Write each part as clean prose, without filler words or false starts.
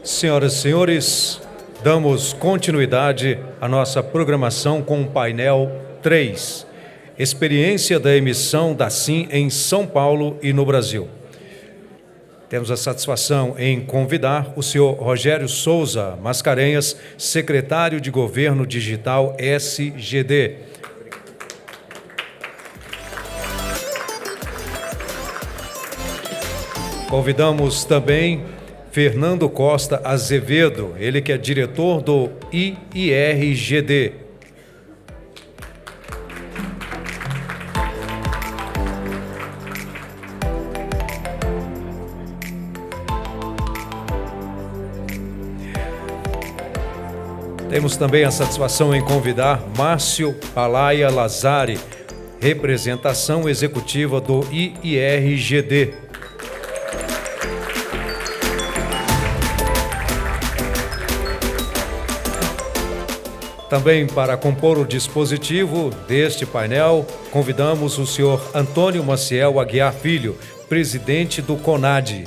Senhoras e senhores, damos continuidade à nossa programação com o painel 3, experiência da emissão da SIM em São Paulo e no Brasil. Temos a satisfação em convidar o senhor Rogério Souza Mascarenhas, secretário de Governo Digital SGD. Convidamos também Fernando Costa Azevedo, ele que é diretor do IIRGD. Temos também a satisfação em convidar Márcio Palaia Lazari, representação executiva do IIRGD. Também para compor o dispositivo deste painel, convidamos o senhor Antônio Maciel Aguiar Filho, presidente do CONAD.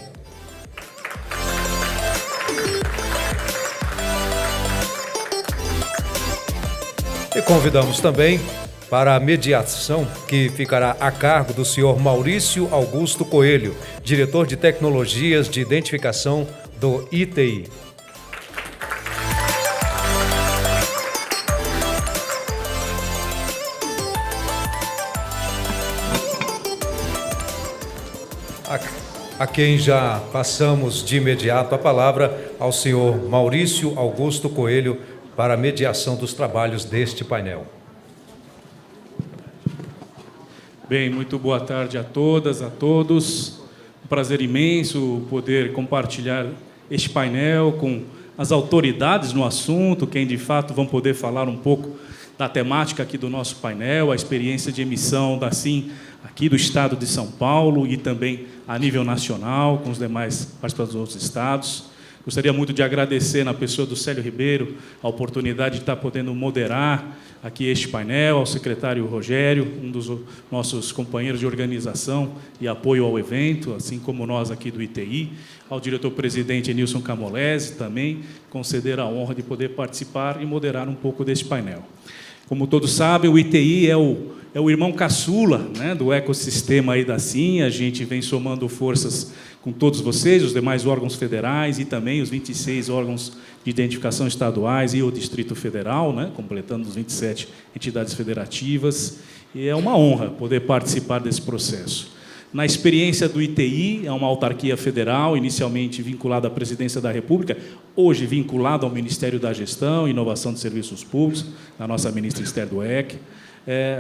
E convidamos também para a mediação, que ficará a cargo do senhor Maurício Augusto Coelho, diretor de Tecnologias de Identificação do ITI. A quem já passamos de imediato a palavra ao senhor Maurício Augusto Coelho para a mediação dos trabalhos deste painel. Bem, muito boa tarde a todas, a todos. Um prazer imenso poder compartilhar este painel com as autoridades no assunto, quem de fato vão poder falar um pouco da temática aqui do nosso painel, a experiência de emissão da SIM aqui do estado de São Paulo e também a nível nacional, com os demais participantes dos outros estados. Gostaria muito de agradecer, na pessoa do Célio Ribeiro, a oportunidade de estar podendo moderar aqui este painel, ao secretário Rogério, um dos nossos companheiros de organização e apoio ao evento, assim como nós aqui do ITI, ao diretor-presidente Nilson Camolese, também conceder a honra de poder participar e moderar um pouco deste painel. Como todos sabem, o ITI é o irmão caçula, né, do ecossistema aí da SIM. A gente vem somando forças com todos vocês, os demais órgãos federais e também os 26 órgãos de identificação estaduais e o Distrito Federal, né, completando os 27 entidades federativas. E é uma honra poder participar desse processo. Na experiência do ITI, é uma autarquia federal, inicialmente vinculada à Presidência da República, hoje vinculada ao Ministério da Gestão e Inovação de Serviços Públicos, na nossa ministra Esther Dweck.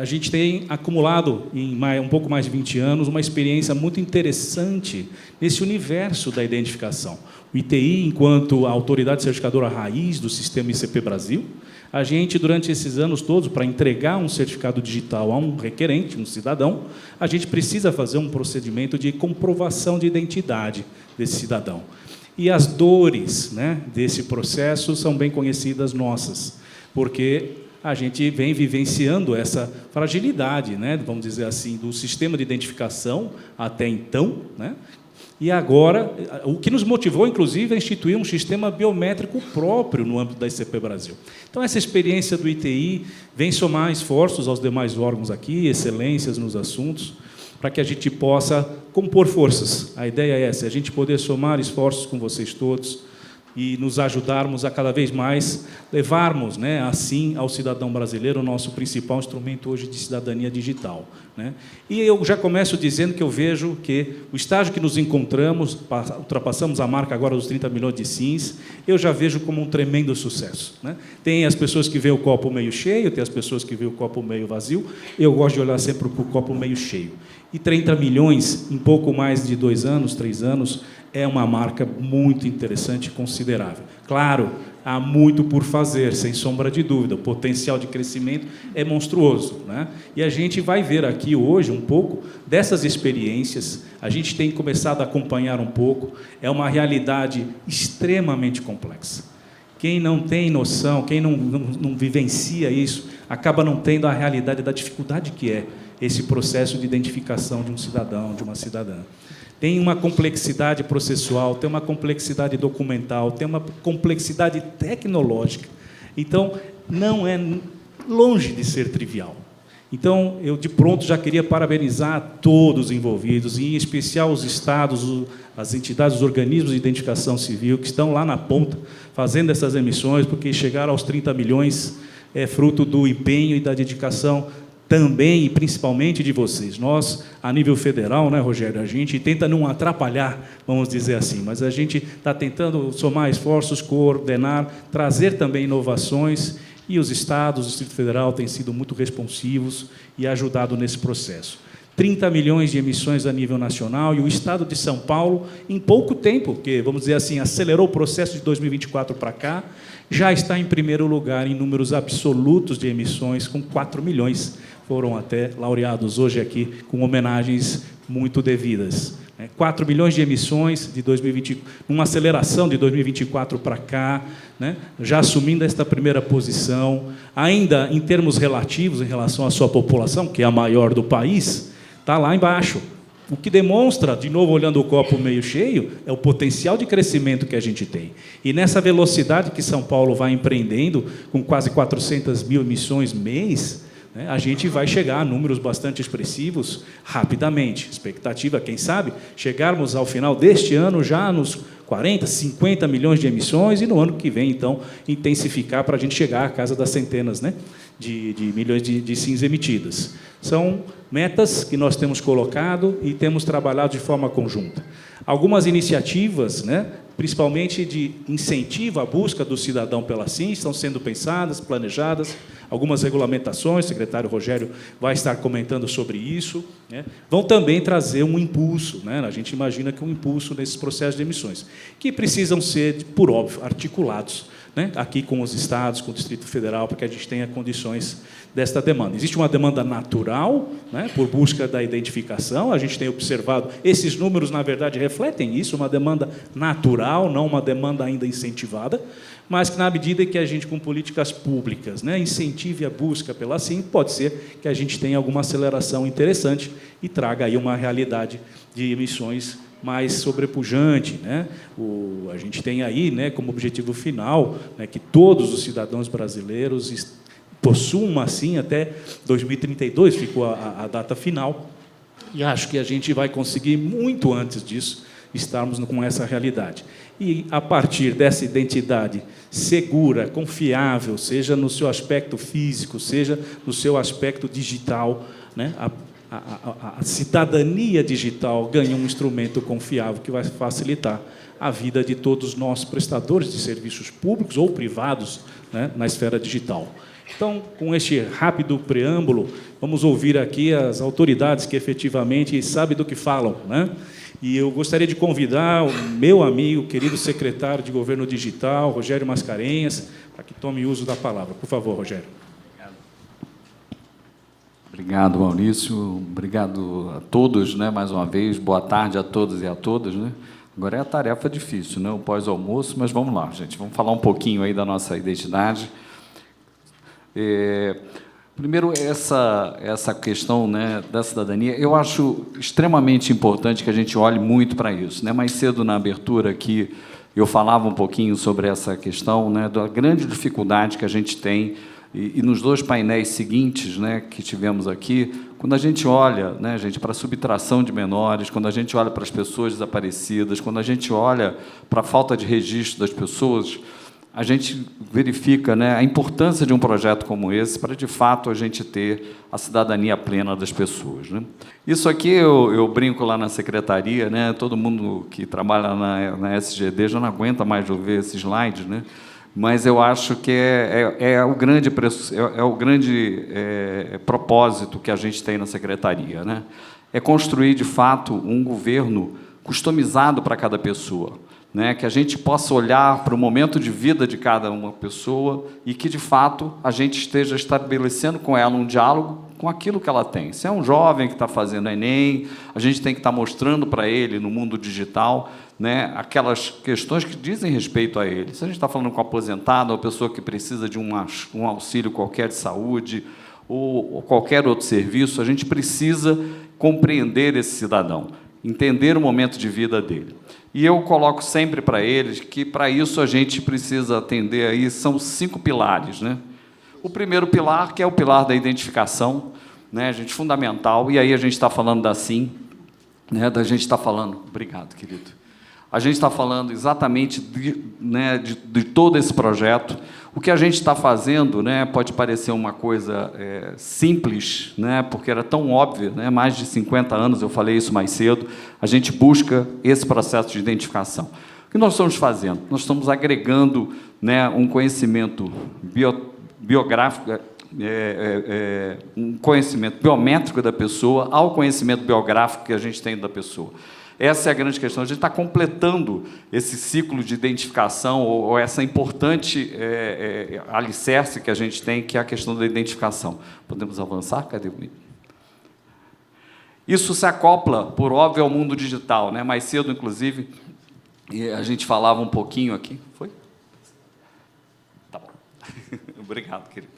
A gente tem acumulado, em um pouco mais de 20 anos, uma experiência muito interessante nesse universo da identificação. O ITI, enquanto a autoridade certificadora raiz do sistema ICP Brasil, a gente, durante esses anos todos, para entregar um certificado digital a um requerente, um cidadão, a gente precisa fazer um procedimento de comprovação de identidade desse cidadão. E as dores, né, desse processo são bem conhecidas nossas, porque a gente vem vivenciando essa fragilidade, né, vamos dizer assim, do sistema de identificação até então, né? E agora, o que nos motivou, inclusive, a instituir um sistema biométrico próprio no âmbito da ICP Brasil. Então, essa experiência do ITI vem somar esforços aos demais órgãos aqui, excelências nos assuntos, para que a gente possa compor forças. A ideia é essa, a gente poder somar esforços com vocês todos e nos ajudarmos a cada vez mais levarmos, né, assim ao cidadão brasileiro o nosso principal instrumento hoje de cidadania digital, né? E eu já começo dizendo que eu vejo que o estágio que nos encontramos, ultrapassamos a marca agora dos 30 milhões de SIMs, eu já vejo como um tremendo sucesso, né? Tem as pessoas que veem o copo meio cheio, tem as pessoas que veem o copo meio vazio, eu gosto de olhar sempre para o copo meio cheio. E 30 milhões em pouco mais de 2 anos, 3 anos, é uma marca muito interessante e considerável. Claro, há muito por fazer, sem sombra de dúvida. O potencial de crescimento é monstruoso, né? E a gente vai ver aqui hoje um pouco dessas experiências. A gente tem começado a acompanhar um pouco. É uma realidade extremamente complexa. Quem não tem noção, quem não vivencia isso, acaba não tendo a realidade da dificuldade que é esse processo de identificação de um cidadão, de uma cidadã. tem uma complexidade processual, tem uma complexidade documental, tem uma complexidade tecnológica. Então, não é longe de ser trivial. Então, eu de pronto já queria parabenizar todos os envolvidos, e em especial os estados, as entidades, os organismos de identificação civil que estão lá na ponta fazendo essas emissões, porque chegar aos 30 milhões é fruto do empenho e da dedicação também e principalmente de vocês. Nós, a nível federal, né, Rogério, a gente tenta não atrapalhar, vamos dizer assim, mas a gente está tentando somar esforços, coordenar, trazer também inovações, e os estados, o Distrito Federal têm sido muito responsivos e ajudado nesse processo. 30 milhões de emissões a nível nacional, e o Estado de São Paulo, em pouco tempo, que, vamos dizer assim, acelerou o processo de 2024 para cá, já está em primeiro lugar em números absolutos de emissões, com 4 milhões. Foram até laureados hoje aqui com homenagens muito devidas. 4 milhões de emissões de 2020, uma aceleração de 2024 para cá, né? Já assumindo esta primeira posição, ainda em termos relativos em relação à sua população, que é a maior do país, está lá embaixo. O que demonstra, de novo, olhando o copo meio cheio, é o potencial de crescimento que a gente tem. E nessa velocidade que São Paulo vai empreendendo, com quase 400 mil emissões mês, a gente vai chegar a números bastante expressivos rapidamente. Expectativa, quem sabe, chegarmos ao final deste ano já nos 40, 50 milhões de emissões, e no ano que vem, então, intensificar para a gente chegar à casa das centenas, né, de milhões de SINs emitidas. São metas que nós temos colocado e temos trabalhado de forma conjunta. Algumas iniciativas, né, principalmente de incentivo à busca do cidadão pela SIM, estão sendo pensadas, planejadas, algumas regulamentações, o secretário Rogério vai estar comentando sobre isso, né, vão também trazer um impulso, né, a gente imagina que um impulso nesses processos de emissões, que precisam ser, por óbvio, articulados, né, aqui com os estados, com o Distrito Federal, para que a gente tenha condições desta demanda. Existe uma demanda natural, né, por busca da identificação, a gente tem observado, esses números, na verdade, refletem isso, uma demanda natural, não uma demanda ainda incentivada, mas que, na medida que a gente, com políticas públicas, né, incentive a busca pela SIM, pode ser que a gente tenha alguma aceleração interessante e traga aí uma realidade de emissões mais sobrepujante, né? A gente tem aí, né, como objetivo final, né, que todos os cidadãos brasileiros possuam uma SIM até 2032, ficou a data final, e acho que a gente vai conseguir, muito antes disso, estarmos com essa realidade. E, a partir dessa identidade segura, confiável, seja no seu aspecto físico, seja no seu aspecto digital, né, a cidadania digital ganha um instrumento confiável que vai facilitar a vida de todos nós, prestadores de serviços públicos ou privados, né, na esfera digital. Então, com este rápido preâmbulo, vamos ouvir aqui as autoridades que efetivamente sabem do que falam, né? E eu gostaria de convidar o meu amigo, querido secretário de Governo Digital, Rogério Mascarenhas, para que tome uso da palavra. Por favor, Rogério. Obrigado, Maurício. Obrigado a todos, né, mais uma vez. Boa tarde a todos e a todas, né? Agora é a tarefa difícil, né, o pós-almoço, mas vamos lá, gente. Vamos falar um pouquinho aí da nossa identidade. Primeiro, essa questão, né, da cidadania, eu acho extremamente importante que a gente olhe muito para isso, né? Mais cedo, na abertura aqui, eu falava um pouquinho sobre essa questão, né, da grande dificuldade que a gente tem, e nos dois painéis seguintes, né, que tivemos aqui, quando a gente olha, né, gente, para a subtração de menores, quando a gente olha para as pessoas desaparecidas, quando a gente olha para a falta de registro das pessoas, a gente verifica, né, a importância de um projeto como esse para, de fato, a gente ter a cidadania plena das pessoas, né? Isso aqui eu brinco lá na secretaria, né, todo mundo que trabalha na SGD já não aguenta mais ver esses slides, né? Mas eu acho que é o grande propósito que a gente tem na secretaria, né? É construir, de fato, um governo customizado para cada pessoa, né, que a gente possa olhar para o momento de vida de cada uma pessoa e que, de fato, a gente esteja estabelecendo com ela um diálogo com aquilo que ela tem. Se é um jovem que está fazendo Enem, a gente tem que estar mostrando para ele, no mundo digital, né, aquelas questões que dizem respeito a ele. Se a gente está falando com um aposentado, uma pessoa que precisa de um auxílio qualquer de saúde ou qualquer outro serviço, a gente precisa compreender esse cidadão. entender o momento de vida dele. E eu coloco sempre para eles que, para isso, a gente precisa atender aí, são 5 pilares, né? O primeiro pilar, que é o pilar da identificação, né, gente, fundamental, e aí a gente está falando da SIM, né, da gente está falando... Obrigado, querido. A gente está falando exatamente de todo esse projeto. O que a gente está fazendo, né, pode parecer uma coisa simples, né, porque era tão óbvio, né, mais de 50 anos, eu falei isso mais cedo, a gente busca esse processo de identificação. O que nós estamos fazendo? Nós estamos agregando, né, um conhecimento biográfico, um conhecimento biométrico da pessoa ao conhecimento biográfico que a gente tem da pessoa. Essa é a grande questão. A gente está completando esse ciclo de identificação, ou essa importante alicerce que a gente tem, que é a questão da identificação. Podemos avançar? Cadê o vídeo? Isso se acopla, por óbvio, ao mundo digital, né? Mais cedo, inclusive, a gente falava um pouquinho aqui. Foi? Tá bom. Obrigado, querido.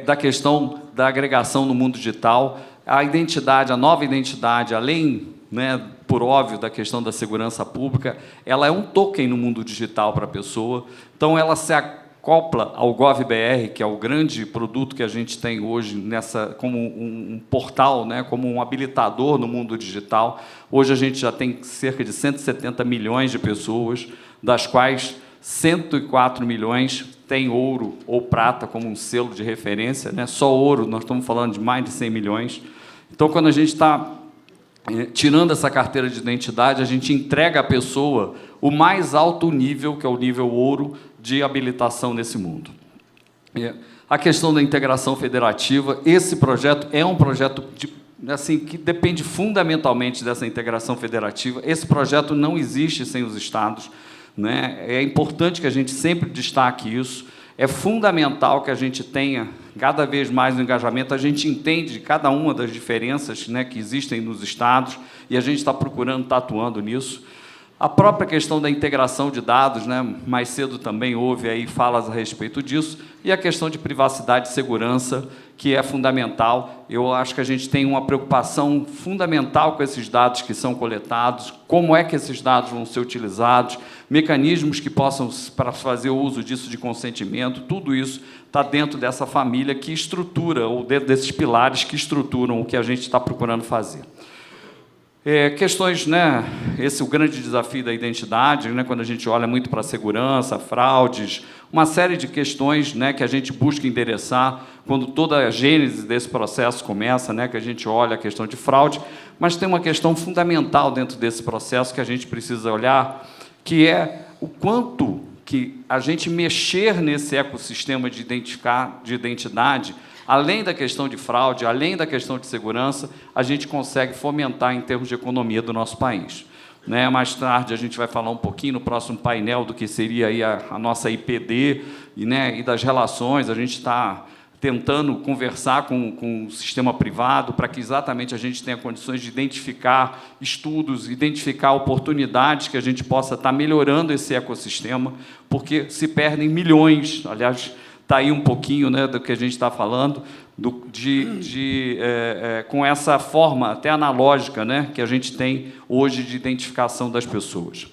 Da questão da agregação no mundo digital, a identidade, a nova identidade, além, né, por óbvio, da questão da segurança pública, ela é um token no mundo digital para a pessoa, então ela se acopla ao GovBR, que é o grande produto que a gente tem hoje como um portal, né, como um habilitador no mundo digital. Hoje a gente já tem cerca de 170 milhões de pessoas, das quais 104 milhões têm ouro ou prata como um selo de referência, né? Só ouro, nós estamos falando de mais de 100 milhões. Então, quando a gente está tirando essa carteira de identidade, a gente entrega à pessoa o mais alto nível, que é o nível ouro, de habilitação nesse mundo. A questão da integração federativa, esse projeto é um projeto que depende fundamentalmente dessa integração federativa. Esse projeto não existe sem os estados, né? É importante que a gente sempre destaque isso. É fundamental que a gente tenha cada vez mais o engajamento. A gente entende cada uma das diferenças, né, que existem nos estados, e a gente está procurando, está atuando nisso. A própria questão da integração de dados, né, mais cedo também houve aí falas a respeito disso, e a questão de privacidade e segurança, que é fundamental. Eu acho que a gente tem uma preocupação fundamental com esses dados que são coletados, como é que esses dados vão ser utilizados, mecanismos que possam, para fazer o uso disso de consentimento, tudo isso está dentro dessa família que estrutura, ou dentro desses pilares que estruturam o que a gente está procurando fazer. Questões, né, esse é o grande desafio da identidade, né, quando a gente olha muito para a segurança, fraudes, uma série de questões, né, que a gente busca endereçar quando toda a gênese desse processo começa, né, que a gente olha a questão de fraude, mas tem uma questão fundamental dentro desse processo que a gente precisa olhar, que é o quanto que a gente mexer nesse ecossistema de identidade, além da questão de fraude, além da questão de segurança, a gente consegue fomentar em termos de economia do nosso país. Né? Mais tarde a gente vai falar um pouquinho no próximo painel do que seria aí a nossa IPD e das relações. A gente está tentando conversar com o sistema privado para que exatamente a gente tenha condições de identificar estudos, identificar oportunidades que a gente possa estar melhorando esse ecossistema, porque se perdem milhões, aliás, está aí um pouquinho, né, do que a gente está falando, com essa forma até analógica, né, que a gente tem hoje de identificação das pessoas.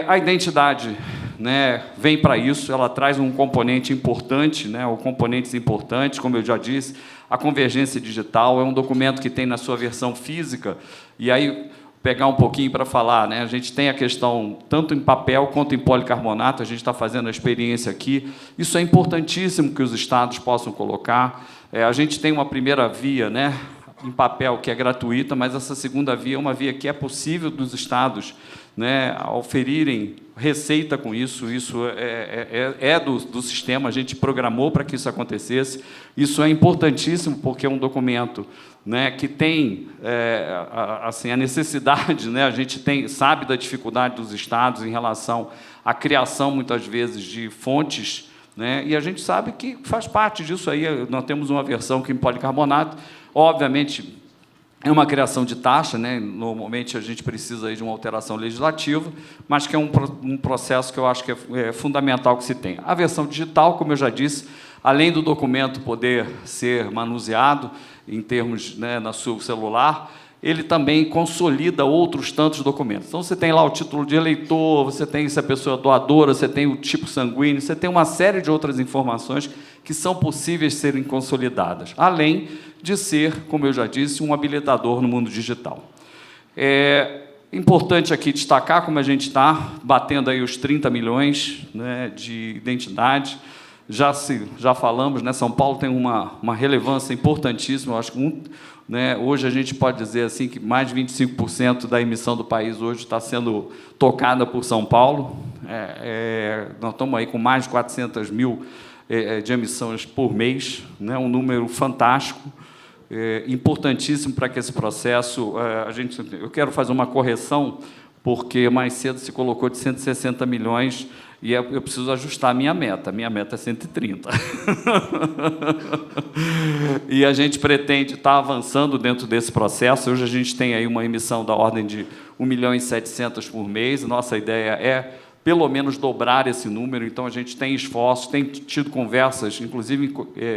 A identidade, né, vem para isso, ela traz um componente importante, né, ou componentes importantes, como eu já disse, a convergência digital é um documento que tem na sua versão física, e aí pegar um pouquinho para falar, né? A gente tem a questão tanto em papel quanto em policarbonato, a gente está fazendo a experiência aqui. Isso é importantíssimo que os estados possam colocar. A gente tem uma primeira via, né, em papel, que é gratuita, mas essa segunda via é uma via que é possível dos estados, né, oferirem receita com isso. Isso do sistema, a gente programou para que isso acontecesse. Isso é importantíssimo, porque é um documento, né, que tem assim, a necessidade, né, a gente sabe da dificuldade dos estados em relação à criação, muitas vezes, de fontes, né, e a gente sabe que faz parte disso aí. Nós temos uma versão que em policarbonato, obviamente, é uma criação de taxa, né? Normalmente a gente precisa aí de uma alteração legislativa, mas que é um processo que eu acho que é fundamental que se tenha. A versão digital, como eu já disse, além do documento poder ser manuseado em termos, né, no seu celular, ele também consolida outros tantos documentos. Então, você tem lá o título de eleitor, você tem se a pessoa é doadora, você tem o tipo sanguíneo, você tem uma série de outras informações que são possíveis de serem consolidadas, além de ser, como eu já disse, um habilitador no mundo digital. É importante aqui destacar, como a gente está batendo aí os 30 milhões, né, de identidade. Já falamos, né, São Paulo tem uma relevância importantíssima. Eu acho que né, hoje a gente pode dizer assim que mais de 25% da emissão do país hoje está sendo tocada por São Paulo. Nós estamos aí com mais de 400 mil de emissões por mês, né, um número fantástico. Importantíssimo para que esse processo... eu quero fazer uma correção, porque mais cedo se colocou de 160 milhões, e eu preciso ajustar a minha meta. A minha meta é 130. E a gente pretende estar avançando dentro desse processo. Hoje a gente tem aí uma emissão da ordem de 1.700.000 por mês. Nossa ideia é, pelo menos, dobrar esse número. Então, a gente tem esforços, tem tido conversas, inclusive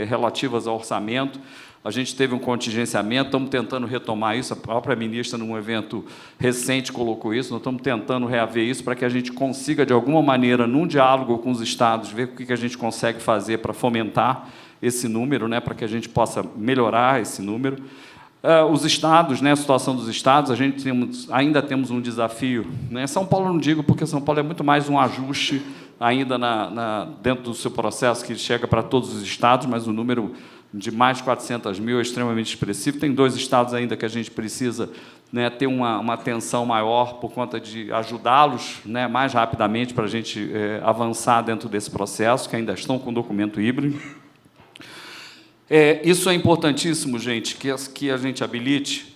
relativas ao orçamento. A gente teve um contingenciamento, estamos tentando retomar isso. A própria ministra, num evento recente, colocou isso. Nós estamos tentando reaver isso para que a gente consiga, de alguma maneira, num diálogo com os estados, ver o que a gente consegue fazer para fomentar esse número, né, para que a gente possa melhorar esse número. Os estados, né, a situação dos estados, ainda temos um desafio, né? São Paulo não digo, porque São Paulo é muito mais um ajuste ainda dentro do seu processo, que chega para todos os estados, mas o número de mais de 400 mil é extremamente expressivo. Tem 2 estados ainda que a gente precisa, né, ter uma atenção maior por conta de ajudá-los, né, mais rapidamente para a gente avançar dentro desse processo, que ainda estão com documento híbrido. Isso é importantíssimo, gente, que a gente habilite.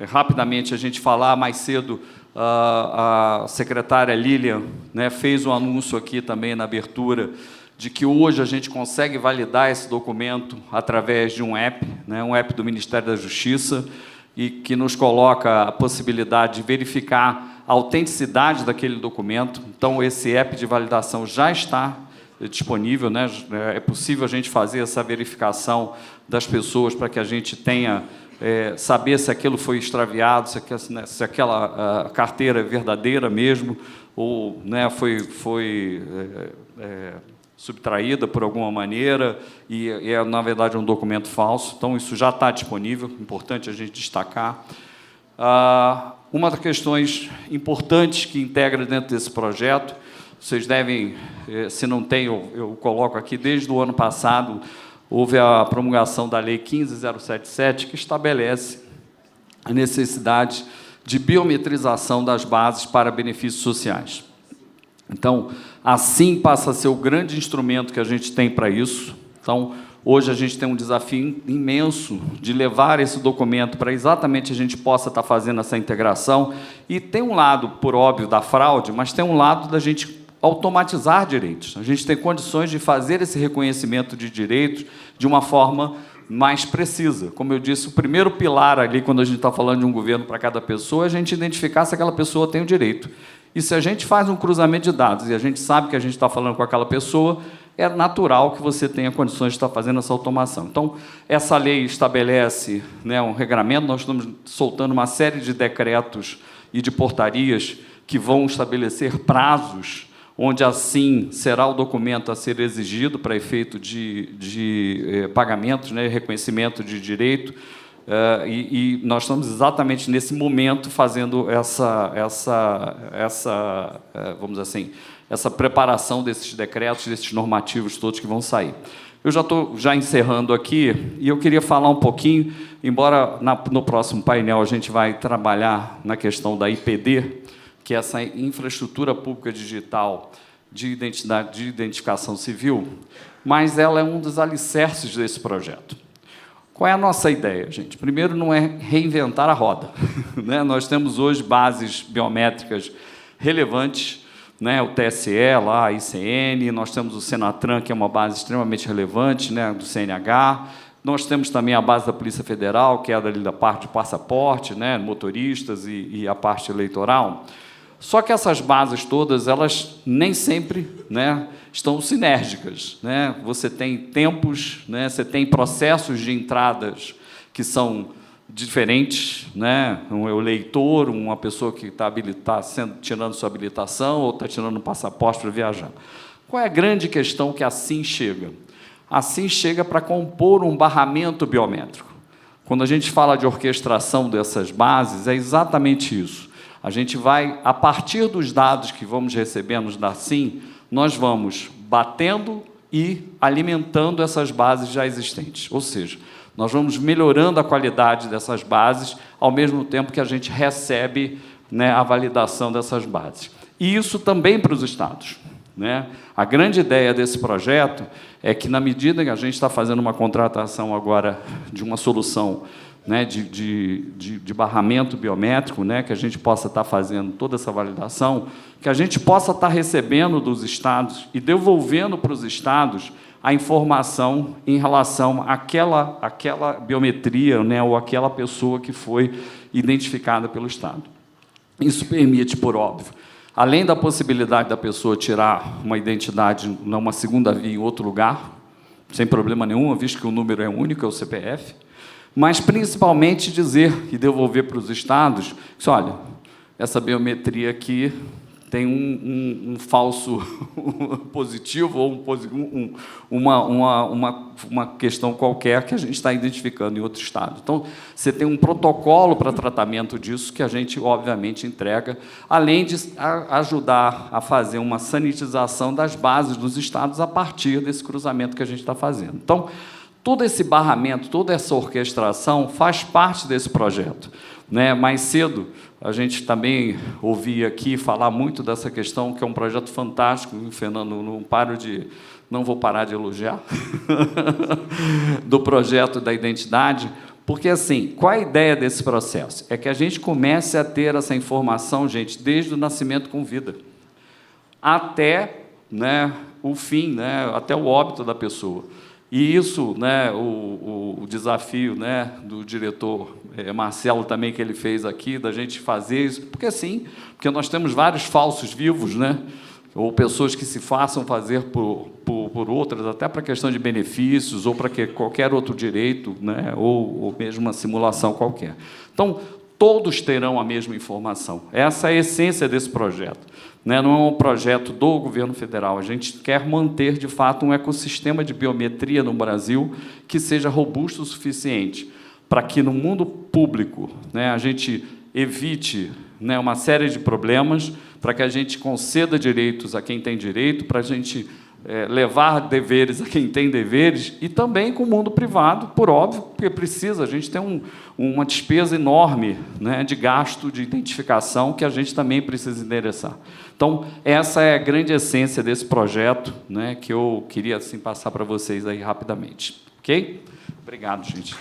Rapidamente, a gente falar mais cedo, a secretária Lilian, né, fez um anúncio aqui também na abertura, de que hoje a gente consegue validar esse documento através de um app, né, um app do Ministério da Justiça, e que nos coloca a possibilidade de verificar a autenticidade daquele documento. Então, esse app de validação já está disponível, né? É possível a gente fazer essa verificação das pessoas para que a gente tenha, saber se aquilo foi extraviado, se aquela carteira é verdadeira mesmo, ou, né, foi subtraída por alguma maneira e na verdade, um documento falso. Então, isso já está disponível, importante a gente destacar. Uma das questões importantes que integra dentro desse projeto, vocês devem, se não tem, eu coloco aqui, desde o ano passado, houve a promulgação da Lei 15.077, que estabelece a necessidade de biometrização das bases para benefícios sociais. Então, assim passa a ser o grande instrumento que a gente tem para isso. Então, hoje a gente tem um desafio imenso de levar esse documento para exatamente a gente possa estar fazendo essa integração. E tem um lado, por óbvio, da fraude, mas tem um lado da gente automatizar direitos. A gente tem condições de fazer esse reconhecimento de direitos de uma forma mais precisa. Como eu disse, o primeiro pilar ali, quando a gente está falando de um governo para cada pessoa, é a gente identificar se aquela pessoa tem o direito. E se a gente faz um cruzamento de dados e a gente sabe que a gente está falando com aquela pessoa, é natural que você tenha condições de estar fazendo essa automação. Então, essa lei estabelece, né, um regramento. Nós estamos soltando uma série de decretos e de portarias que vão estabelecer prazos onde, assim, será o documento a ser exigido para efeito de pagamentos, né, reconhecimento de direito. E nós estamos exatamente nesse momento fazendo vamos dizer assim, essa preparação desses decretos, desses normativos todos que vão sair. Eu já estou encerrando aqui, e eu queria falar um pouquinho, embora no próximo painel a gente vai trabalhar na questão da IPD, que é essa infraestrutura pública digital de identificação civil, mas ela é um dos alicerces desse projeto. Qual é a nossa ideia, gente? Primeiro, não é reinventar a roda, né? Nós temos hoje bases biométricas relevantes, né? O TSE, lá, a ICN, nós temos o Senatran, que é uma base extremamente relevante, né? Do CNH. Nós temos também a base da Polícia Federal, que é da parte de passaporte, né? Motoristas e a parte eleitoral. Só que essas bases todas, elas nem sempre, né, estão sinérgicas, né? Você tem tempos, né, você tem processos de entradas que são diferentes, né? O eleitor, uma pessoa que está tirando sua habilitação ou está tirando um passaporte para viajar. Qual é a grande questão que assim chega? Assim chega para compor um barramento biométrico. Quando a gente fala de orquestração dessas bases, é exatamente isso. A gente vai, a partir dos dados que vamos recebendo da SIM, nós vamos batendo e alimentando essas bases já existentes. Ou seja, nós vamos melhorando a qualidade dessas bases, ao mesmo tempo que a gente recebe, né, a validação dessas bases. E isso também para os estados, né? A grande ideia desse projeto é que, na medida que a gente está fazendo uma contratação agora de uma solução, né, de barramento biométrico, né, que a gente possa estar fazendo toda essa validação, que a gente possa estar recebendo dos estados e devolvendo para os estados a informação em relação àquela biometria, né, ou àquela pessoa que foi identificada pelo Estado. Isso permite, por óbvio, além da possibilidade da pessoa tirar uma identidade numa segunda via em outro lugar, sem problema nenhum, visto que o número é único, é o CPF, mas, principalmente, dizer e devolver para os estados que, olha, essa biometria aqui tem um falso positivo ou uma questão qualquer que a gente está identificando em outro estado. Então, você tem um protocolo para tratamento disso que a gente, obviamente, entrega, além de ajudar a fazer uma sanitização das bases dos estados a partir desse cruzamento que a gente está fazendo. Então, todo esse barramento, toda essa orquestração faz parte desse projeto, né? Mais cedo, a gente também ouvia aqui falar muito dessa questão, que é um projeto fantástico, Fernando, não vou parar de elogiar, do projeto da identidade, porque, assim, qual a ideia desse processo? É que a gente comece a ter essa informação, gente, desde o nascimento com vida, até, né, o fim, né, até o óbito da pessoa. E isso, né, o desafio, né, do diretor Marcelo também, que ele fez aqui, da gente fazer isso, porque nós temos vários falsos vivos, né, ou pessoas que se façam fazer por outras, até para questão de benefícios, ou para qualquer outro direito, né, ou mesmo uma simulação qualquer. Então, todos terão a mesma informação. Essa é a essência desse projeto. Não é um projeto do governo federal. A gente quer manter, de fato, um ecossistema de biometria no Brasil que seja robusto o suficiente para que, no mundo público, né, a gente evite, né, uma série de problemas, para que a gente conceda direitos a quem tem direito, para a gente levar deveres a quem tem deveres, e também com o mundo privado, por óbvio, porque a gente tem uma despesa enorme, né, de gasto de identificação que a gente também precisa endereçar. Então, essa é a grande essência desse projeto, né, que eu queria, assim, passar para vocês aí rapidamente. Ok? Obrigado, gente.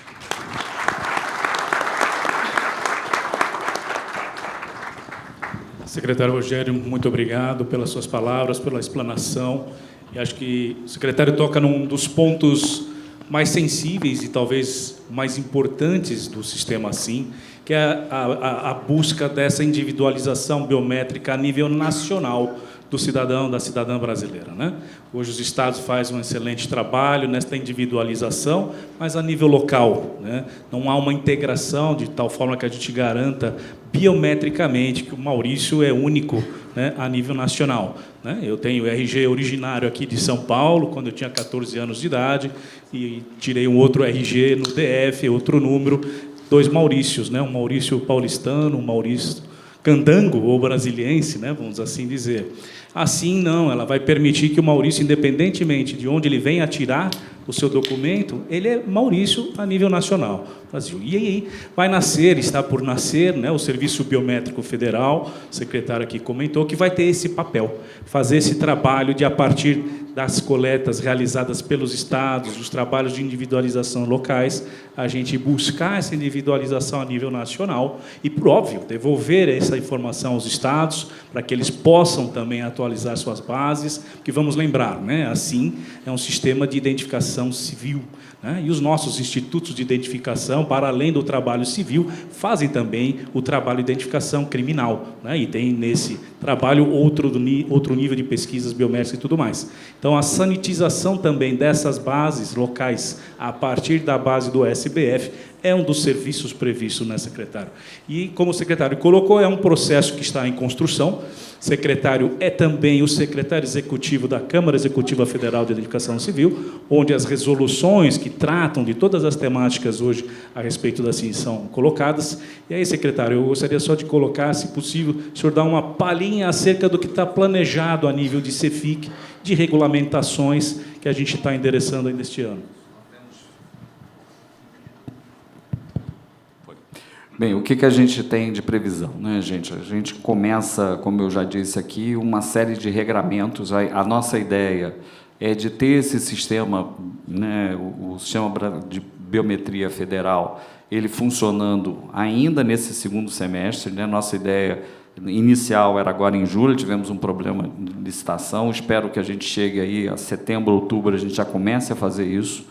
Secretário Rogério, muito obrigado pelas suas palavras, pela explanação. E acho que o secretário toca num dos pontos mais sensíveis e talvez mais importantes do sistema SIM, que é a busca dessa individualização biométrica a nível nacional do cidadão, da cidadã brasileira, né? Hoje os estados fazem um excelente trabalho nesta individualização, mas a nível local, né? Não há uma integração de tal forma que a gente garanta biometricamente que o Maurício é único, né, a nível nacional, né? Eu tenho RG originário aqui de São Paulo, quando eu tinha 14 anos de idade, e tirei um outro RG no DF, outro número, 2 Maurícios, né? Um Maurício paulistano, um Maurício candango ou brasiliense, né, vamos assim dizer. Assim, não, ela vai permitir que o Maurício, independentemente de onde ele venha tirar o seu documento, ele é Maurício a nível nacional. Brasil. E aí vai nascer, está por nascer, né, o Serviço Biométrico Federal, o secretário aqui comentou, que vai ter esse papel, fazer esse trabalho de, a partir das coletas realizadas pelos estados, os trabalhos de individualização locais, a gente buscar essa individualização a nível nacional e, por óbvio, devolver essa informação aos estados, para que eles possam também atualizar suas bases, porque vamos lembrar, né, assim, é um sistema de identificação identificação civil, né? E os nossos institutos de identificação, para além do trabalho civil, fazem também o trabalho de identificação criminal, né? E tem nesse trabalho outro nível de pesquisas biométricas e tudo mais. Então, a sanitização também dessas bases locais, a partir da base do SBF, é um dos serviços previstos, né, secretário? E, como o secretário colocou, é um processo que está em construção. O secretário é também o secretário executivo da Câmara Executiva Federal de Identificação Civil, onde as resoluções que tratam de todas as temáticas hoje a respeito da CIN são colocadas. E aí, secretário, eu gostaria só de colocar, se possível, o senhor dar uma palhinha acerca do que está planejado a nível de CEFIC, de regulamentações que a gente está endereçando ainda este ano. Bem, o que a gente tem de previsão, né, gente? A gente começa, como eu já disse aqui, uma série de regramentos. A nossa ideia é de ter esse sistema, né, o sistema de biometria federal, ele funcionando ainda nesse segundo semestre, né? Nossa ideia inicial era agora em julho, tivemos um problema de licitação, espero que a gente chegue aí a setembro, outubro, a gente já comece a fazer isso.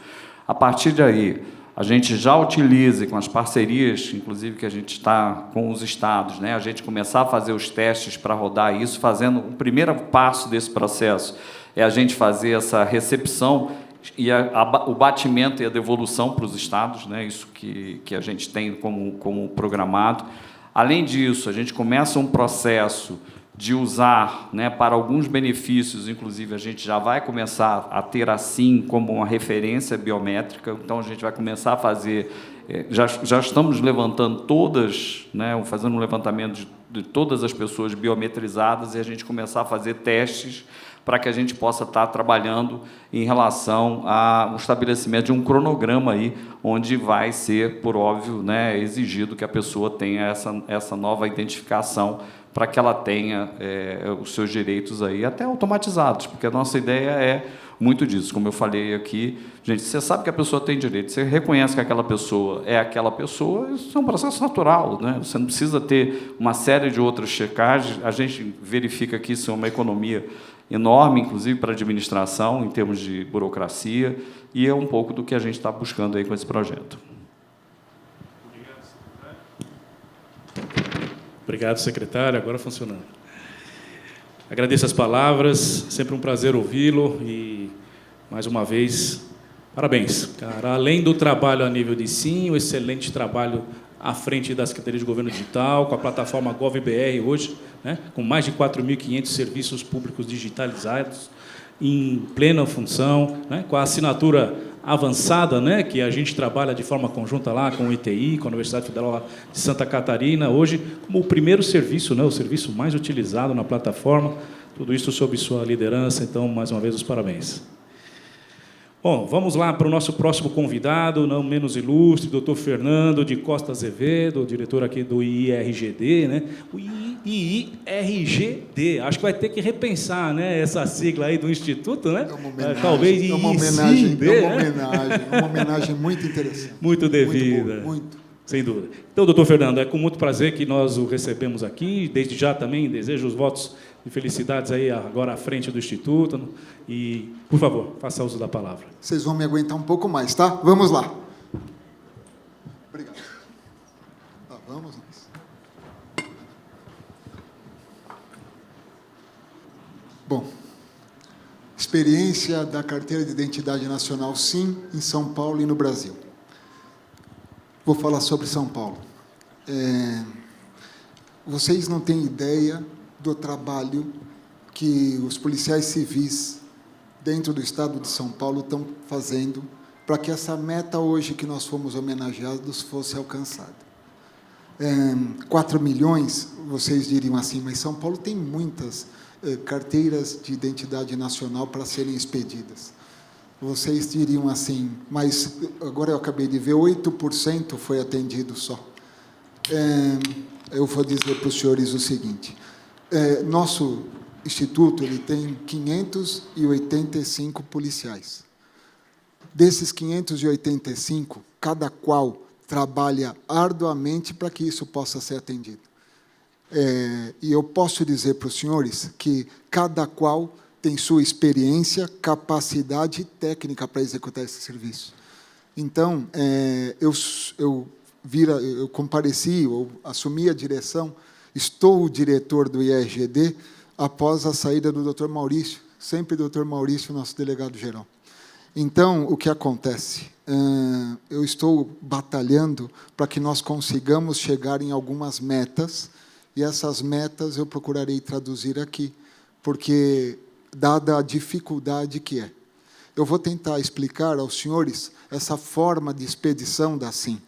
A partir daí, a gente já utilize com as parcerias, inclusive que a gente está com os estados, né, a gente começar a fazer os testes para rodar isso, fazendo o primeiro passo desse processo é a gente fazer essa recepção e o batimento e a devolução para os estados, né, isso que a gente tem como programado. Além disso, a gente começa um processo de usar, né, para alguns benefícios, inclusive a gente já vai começar a ter a CIN como uma referência biométrica, então a gente vai começar a fazer, já estamos levantando todas, né, fazendo um levantamento de todas as pessoas biometrizadas e a gente começar a fazer testes para que a gente possa estar trabalhando em relação ao estabelecimento de um cronograma aí, onde vai ser, por óbvio, né, exigido que a pessoa tenha essa nova identificação para que ela tenha os seus direitos aí até automatizados, porque a nossa ideia é muito disso. Como eu falei aqui, gente, você sabe que a pessoa tem direito, você reconhece que aquela pessoa é aquela pessoa, isso é um processo natural, né? Você não precisa ter uma série de outras checagens, a gente verifica que isso é uma economia enorme, inclusive para a administração, em termos de burocracia, e é um pouco do que a gente está buscando aí com esse projeto. Obrigado, secretário. Agora funcionando. Agradeço as palavras, sempre um prazer ouvi-lo e, mais uma vez, parabéns. Cara, além do trabalho a nível de CIN, um excelente trabalho à frente da Secretaria de Governo Digital, com a plataforma GovBR hoje, né, com mais de 4.500 serviços públicos digitalizados, em plena função, né, com a assinatura avançada, né, que a gente trabalha de forma conjunta lá com o ITI, com a Universidade Federal de Santa Catarina, hoje como o primeiro serviço, né, o serviço mais utilizado na plataforma, tudo isso sob sua liderança, então, mais uma vez, os parabéns. Bom, vamos lá para o nosso próximo convidado, não menos ilustre, doutor Fernando de Costa Azevedo, diretor aqui do IIRGD, né? O IIRGD, acho que vai ter que repensar, né, essa sigla aí do Instituto, né? É uma homenagem, talvez é uma homenagem muito interessante. Muito devida. Muito. Sem dúvida. Então, doutor Fernando, é com muito prazer que nós o recebemos aqui. Desde já também desejo os votos de felicidades aí agora à frente do Instituto. E, por favor, faça uso da palavra. Vocês vão me aguentar um pouco mais, tá? Vamos lá. Obrigado. Vamos nós. Bom, experiência da Carteira de Identidade Nacional SIM em São Paulo e no Brasil. Vou falar sobre São Paulo. Vocês não têm ideia do trabalho que os policiais civis dentro do estado de São Paulo estão fazendo para que essa meta hoje que nós fomos homenageados fosse alcançada. 4 milhões, vocês diriam assim, mas São Paulo tem muitas carteiras de identidade nacional para serem expedidas. Vocês diriam assim, mas agora eu acabei de ver, 8% foi atendido só. Eu vou dizer para os senhores o seguinte, nosso instituto ele tem 585 policiais. Desses 585, cada qual trabalha arduamente para que isso possa ser atendido. E eu posso dizer para os senhores que cada qual tem sua experiência, capacidade e técnica para executar esse serviço. Então, eu compareci, eu assumi a direção, estou o diretor do IEGD após a saída do Dr. Maurício, sempre Dr. Maurício, nosso delegado-geral. Então, o que acontece? Eu estou batalhando para que nós consigamos chegar em algumas metas, e essas metas eu procurarei traduzir aqui, porque, dada a dificuldade que é. Eu vou tentar explicar aos senhores essa forma de expedição da SIM,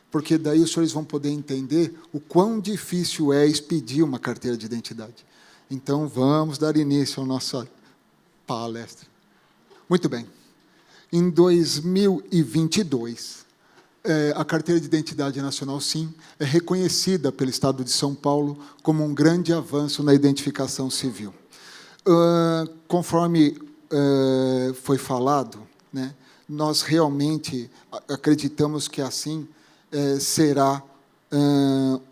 porque daí os senhores vão poder entender o quão difícil é expedir uma carteira de identidade. Então, vamos dar início à nossa palestra. Muito bem. Em 2022, a Carteira de Identidade Nacional SIM é reconhecida pelo Estado de São Paulo como um grande avanço na identificação civil. Conforme foi falado, né, nós realmente acreditamos que assim será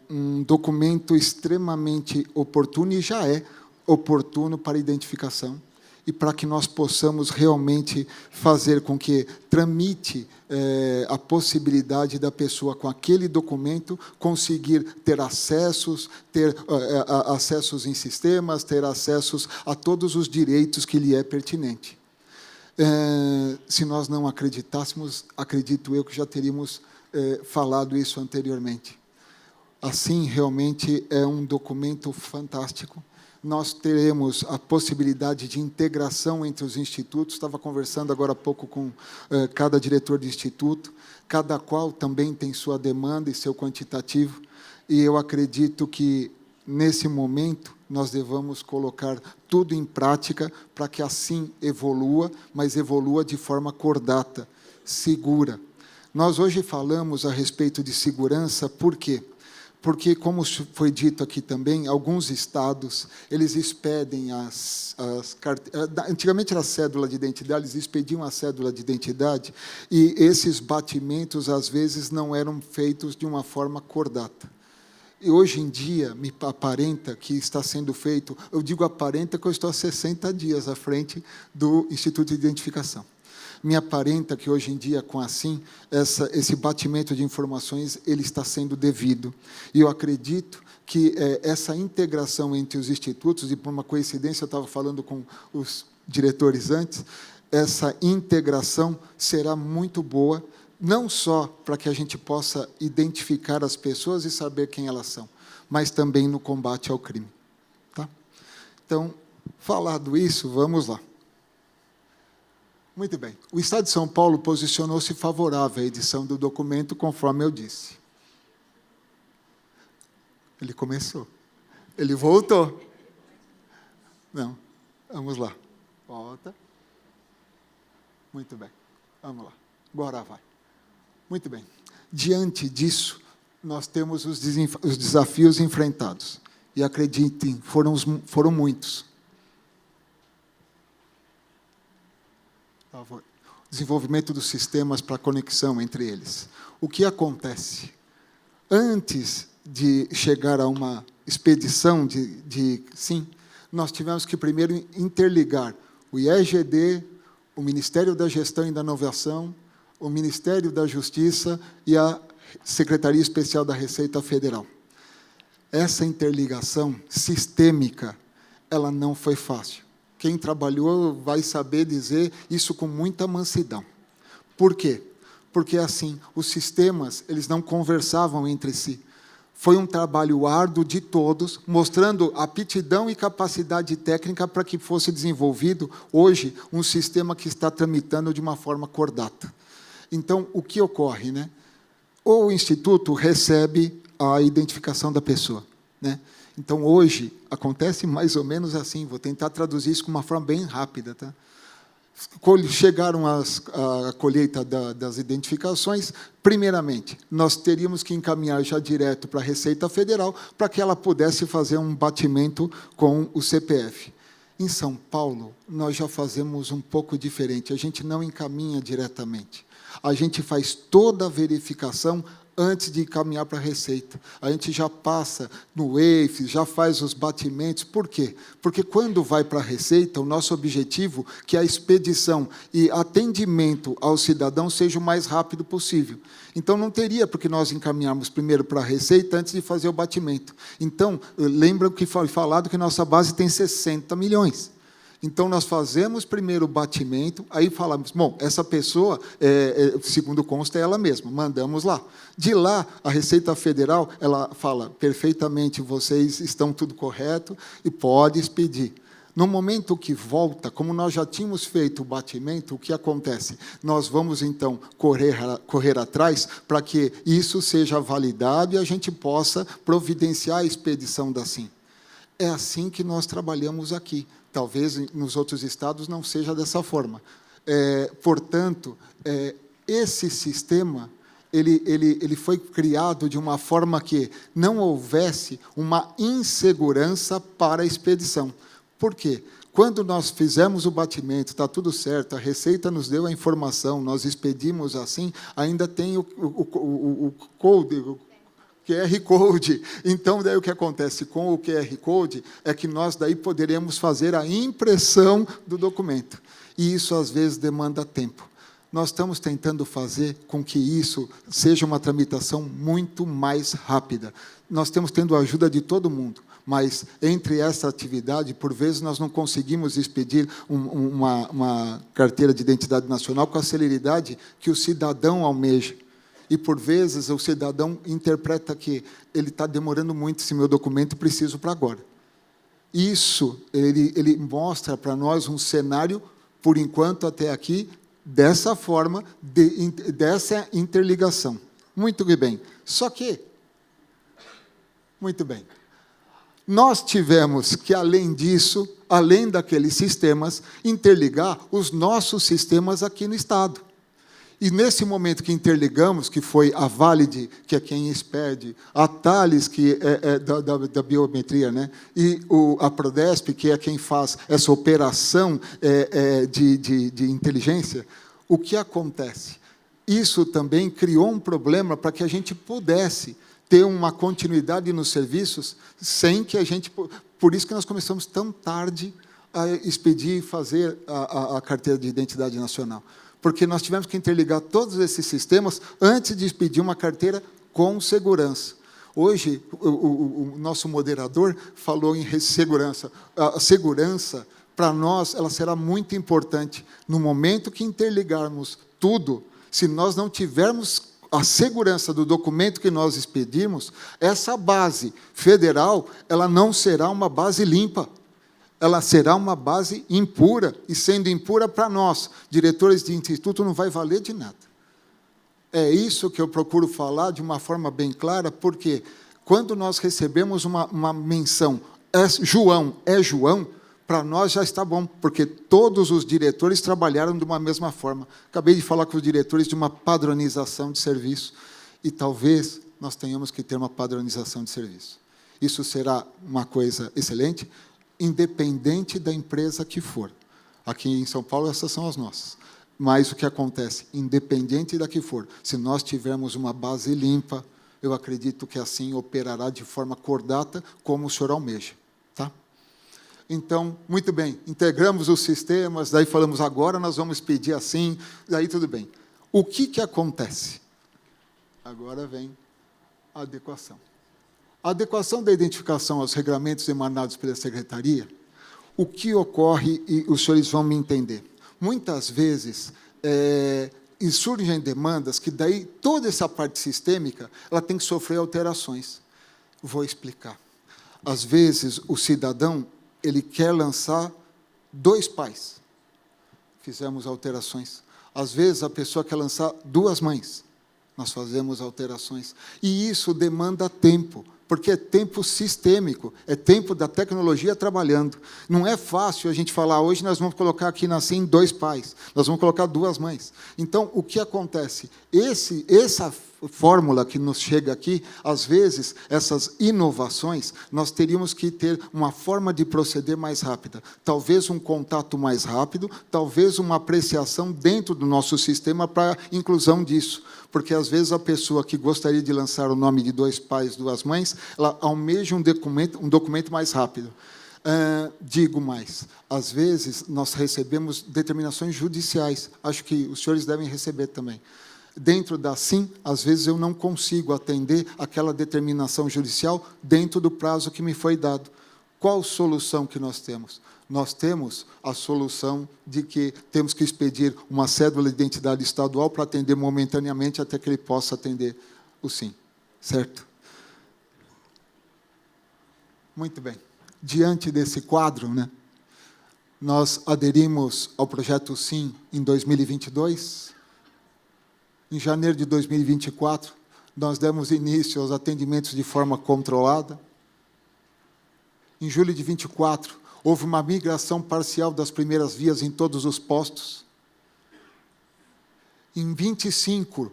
um documento extremamente oportuno, e já é oportuno para identificação, e para que nós possamos realmente fazer com que tramite a possibilidade da pessoa, com aquele documento, conseguir ter acessos em sistemas, ter acessos a todos os direitos que lhe é pertinente. Se nós não acreditássemos, acredito eu que já teríamos falado isso anteriormente. Assim, realmente, é um documento fantástico. Nós teremos a possibilidade de integração entre os institutos. Estava conversando agora há pouco com cada diretor de instituto, cada qual também tem sua demanda e seu quantitativo, e eu acredito que, nesse momento, nós devamos colocar tudo em prática para que assim evolua, mas evolua de forma cordata, segura. Nós hoje falamos a respeito de segurança, por quê? Porque, como foi dito aqui também, alguns estados, eles expedem antigamente era a cédula de identidade, eles expediam a cédula de identidade, e esses batimentos, às vezes, não eram feitos de uma forma cordata. E, hoje em dia, me aparenta que está sendo feito, eu digo aparenta que eu estou há 60 dias à frente do Instituto de Identificação. Me aparenta que, hoje em dia, com a SIM, esse batimento de informações ele está sendo devido. E eu acredito que essa integração entre os institutos, e por uma coincidência, eu estava falando com os diretores antes, essa integração será muito boa, não só para que a gente possa identificar as pessoas e saber quem elas são, mas também no combate ao crime. Tá? Então, falado isso, vamos lá. Muito bem. O Estado de São Paulo posicionou-se favorável à edição do documento, conforme eu disse. Ele começou. Ele voltou. Não. Vamos lá. Volta. Muito bem. Vamos lá. Agora vai. Muito bem. Diante disso, nós temos os desafios enfrentados. E acreditem, foram muitos. Desenvolvimento dos sistemas para conexão entre eles. O que acontece? Antes de chegar a uma expedição de SIM, nós tivemos que primeiro interligar o IEGD, o Ministério da Gestão e da Inovação, o Ministério da Justiça e a Secretaria Especial da Receita Federal. Essa interligação sistêmica, ela não foi fácil. Quem trabalhou vai saber dizer isso com muita mansidão. Por quê? Porque, assim, os sistemas eles não conversavam entre si. Foi um trabalho árduo de todos, mostrando aptidão e capacidade técnica para que fosse desenvolvido, hoje, um sistema que está tramitando de uma forma cordata. Então, o que ocorre, né? O Instituto recebe a identificação da pessoa, né? Então, hoje, acontece mais ou menos assim, vou tentar traduzir isso com uma forma bem rápida. Tá? Chegaram a colheita das identificações, primeiramente, nós teríamos que encaminhar já direto para a Receita Federal, para que ela pudesse fazer um batimento com o CPF. Em São Paulo, nós já fazemos um pouco diferente, a gente não encaminha diretamente. A gente faz toda a verificação antes de caminhar para a Receita. A gente já passa no Waze, já faz os batimentos. Por quê? Porque quando vai para a Receita, o nosso objetivo é que a expedição e atendimento ao cidadão seja o mais rápido possível. Então, não teria porque nós encaminharmos primeiro para a Receita antes de fazer o batimento. Então, lembra que foi falado que nossa base tem 60 milhões. Então, nós fazemos primeiro o batimento, aí falamos, bom, essa pessoa, segundo consta, é ela mesma, mandamos lá. De lá, a Receita Federal, ela fala, perfeitamente, vocês estão tudo correto e pode expedir. No momento que volta, como nós já tínhamos feito o batimento, o que acontece? Nós vamos, então, correr atrás para que isso seja validado e a gente possa providenciar a expedição da SIM. É assim que nós trabalhamos aqui. Talvez nos outros estados não seja dessa forma. Portanto, esse sistema ele foi criado de uma forma que não houvesse uma insegurança para a expedição. Por quê? Quando nós fizemos o batimento, está tudo certo, a Receita nos deu a informação, nós expedimos assim, ainda tem o code, QR Code. Então, daí o que acontece com o QR Code é que nós daí poderemos fazer a impressão do documento. E isso, às vezes, demanda tempo. Nós estamos tentando fazer com que isso seja uma tramitação muito mais rápida. Nós estamos tendo a ajuda de todo mundo, mas, entre essa atividade, por vezes, nós não conseguimos expedir uma carteira de identidade nacional com a celeridade que o cidadão almeja. E, por vezes, o cidadão interpreta que ele está demorando muito, esse meu documento preciso para agora. Isso, ele mostra para nós um cenário, por enquanto, até aqui, dessa forma, dessa interligação. Muito bem. Só que, muito bem, nós tivemos que, além disso, além daqueles sistemas, interligar os nossos sistemas aqui no Estado. E, nesse momento que interligamos, que foi a Valid, que é quem expede, a Thales, que é da biometria, né? E a Prodesp, que é quem faz essa operação de inteligência, o que acontece? Isso também criou um problema para que a gente pudesse ter uma continuidade nos serviços sem que a gente... Por isso que nós começamos tão tarde a expedir e fazer a carteira de identidade nacional. Porque nós tivemos que interligar todos esses sistemas antes de expedir uma carteira com segurança. Hoje, o nosso moderador falou em segurança. A segurança, para nós, ela será muito importante. No momento que interligarmos tudo, se nós não tivermos a segurança do documento que nós expedirmos, essa base federal, ela não será uma base limpa. Ela será uma base impura, e sendo impura para nós, diretores de instituto, não vai valer de nada. É isso que eu procuro falar de uma forma bem clara, porque quando nós recebemos uma menção, é João, para nós já está bom, porque todos os diretores trabalharam de uma mesma forma. Acabei de falar com os diretores de uma padronização de serviço, e talvez nós tenhamos que ter uma padronização de serviço. Isso será uma coisa excelente, independente da empresa que for. Aqui em São Paulo, essas são as nossas. Mas o que acontece? Independente da que for, se nós tivermos uma base limpa, eu acredito que assim operará de forma cordata, como o senhor almeja. Tá? Então, muito bem, integramos os sistemas, daí falamos, agora nós vamos pedir assim, daí tudo bem. O que acontece? Agora vem a adequação. A adequação da identificação aos regulamentos emanados pela Secretaria, o que ocorre, e os senhores vão me entender, muitas vezes surgem demandas que daí toda essa parte sistêmica ela tem que sofrer alterações. Vou explicar. Às vezes, o cidadão ele quer lançar 2 pais. Fizemos alterações. Às vezes, a pessoa quer lançar 2 mães. Nós fazemos alterações. E isso demanda tempo, porque é tempo sistêmico, é tempo da tecnologia trabalhando. Não é fácil a gente falar, hoje nós vamos colocar aqui na SIM 2 pais, nós vamos colocar 2 mães. Então, o que acontece? Essa fórmula que nos chega aqui, às vezes, essas inovações, nós teríamos que ter uma forma de proceder mais rápida. Talvez um contato mais rápido, talvez uma apreciação dentro do nosso sistema para a inclusão disso. Porque, às vezes, a pessoa que gostaria de lançar o nome de 2 pais, 2 mães, ela almeja um documento mais rápido. Digo mais, às vezes, nós recebemos determinações judiciais. Acho que os senhores devem receber também. Dentro da SIM, às vezes eu não consigo atender aquela determinação judicial dentro do prazo que me foi dado. Qual solução que nós temos? Nós temos a solução de que temos que expedir uma cédula de identidade estadual para atender momentaneamente até que ele possa atender o SIM. Certo? Muito bem. Diante desse quadro, né, nós aderimos ao projeto SIM em 2022. Em janeiro de 2024, nós demos início aos atendimentos de forma controlada. Em julho de 24, houve uma migração parcial das primeiras vias em todos os postos. Em 25,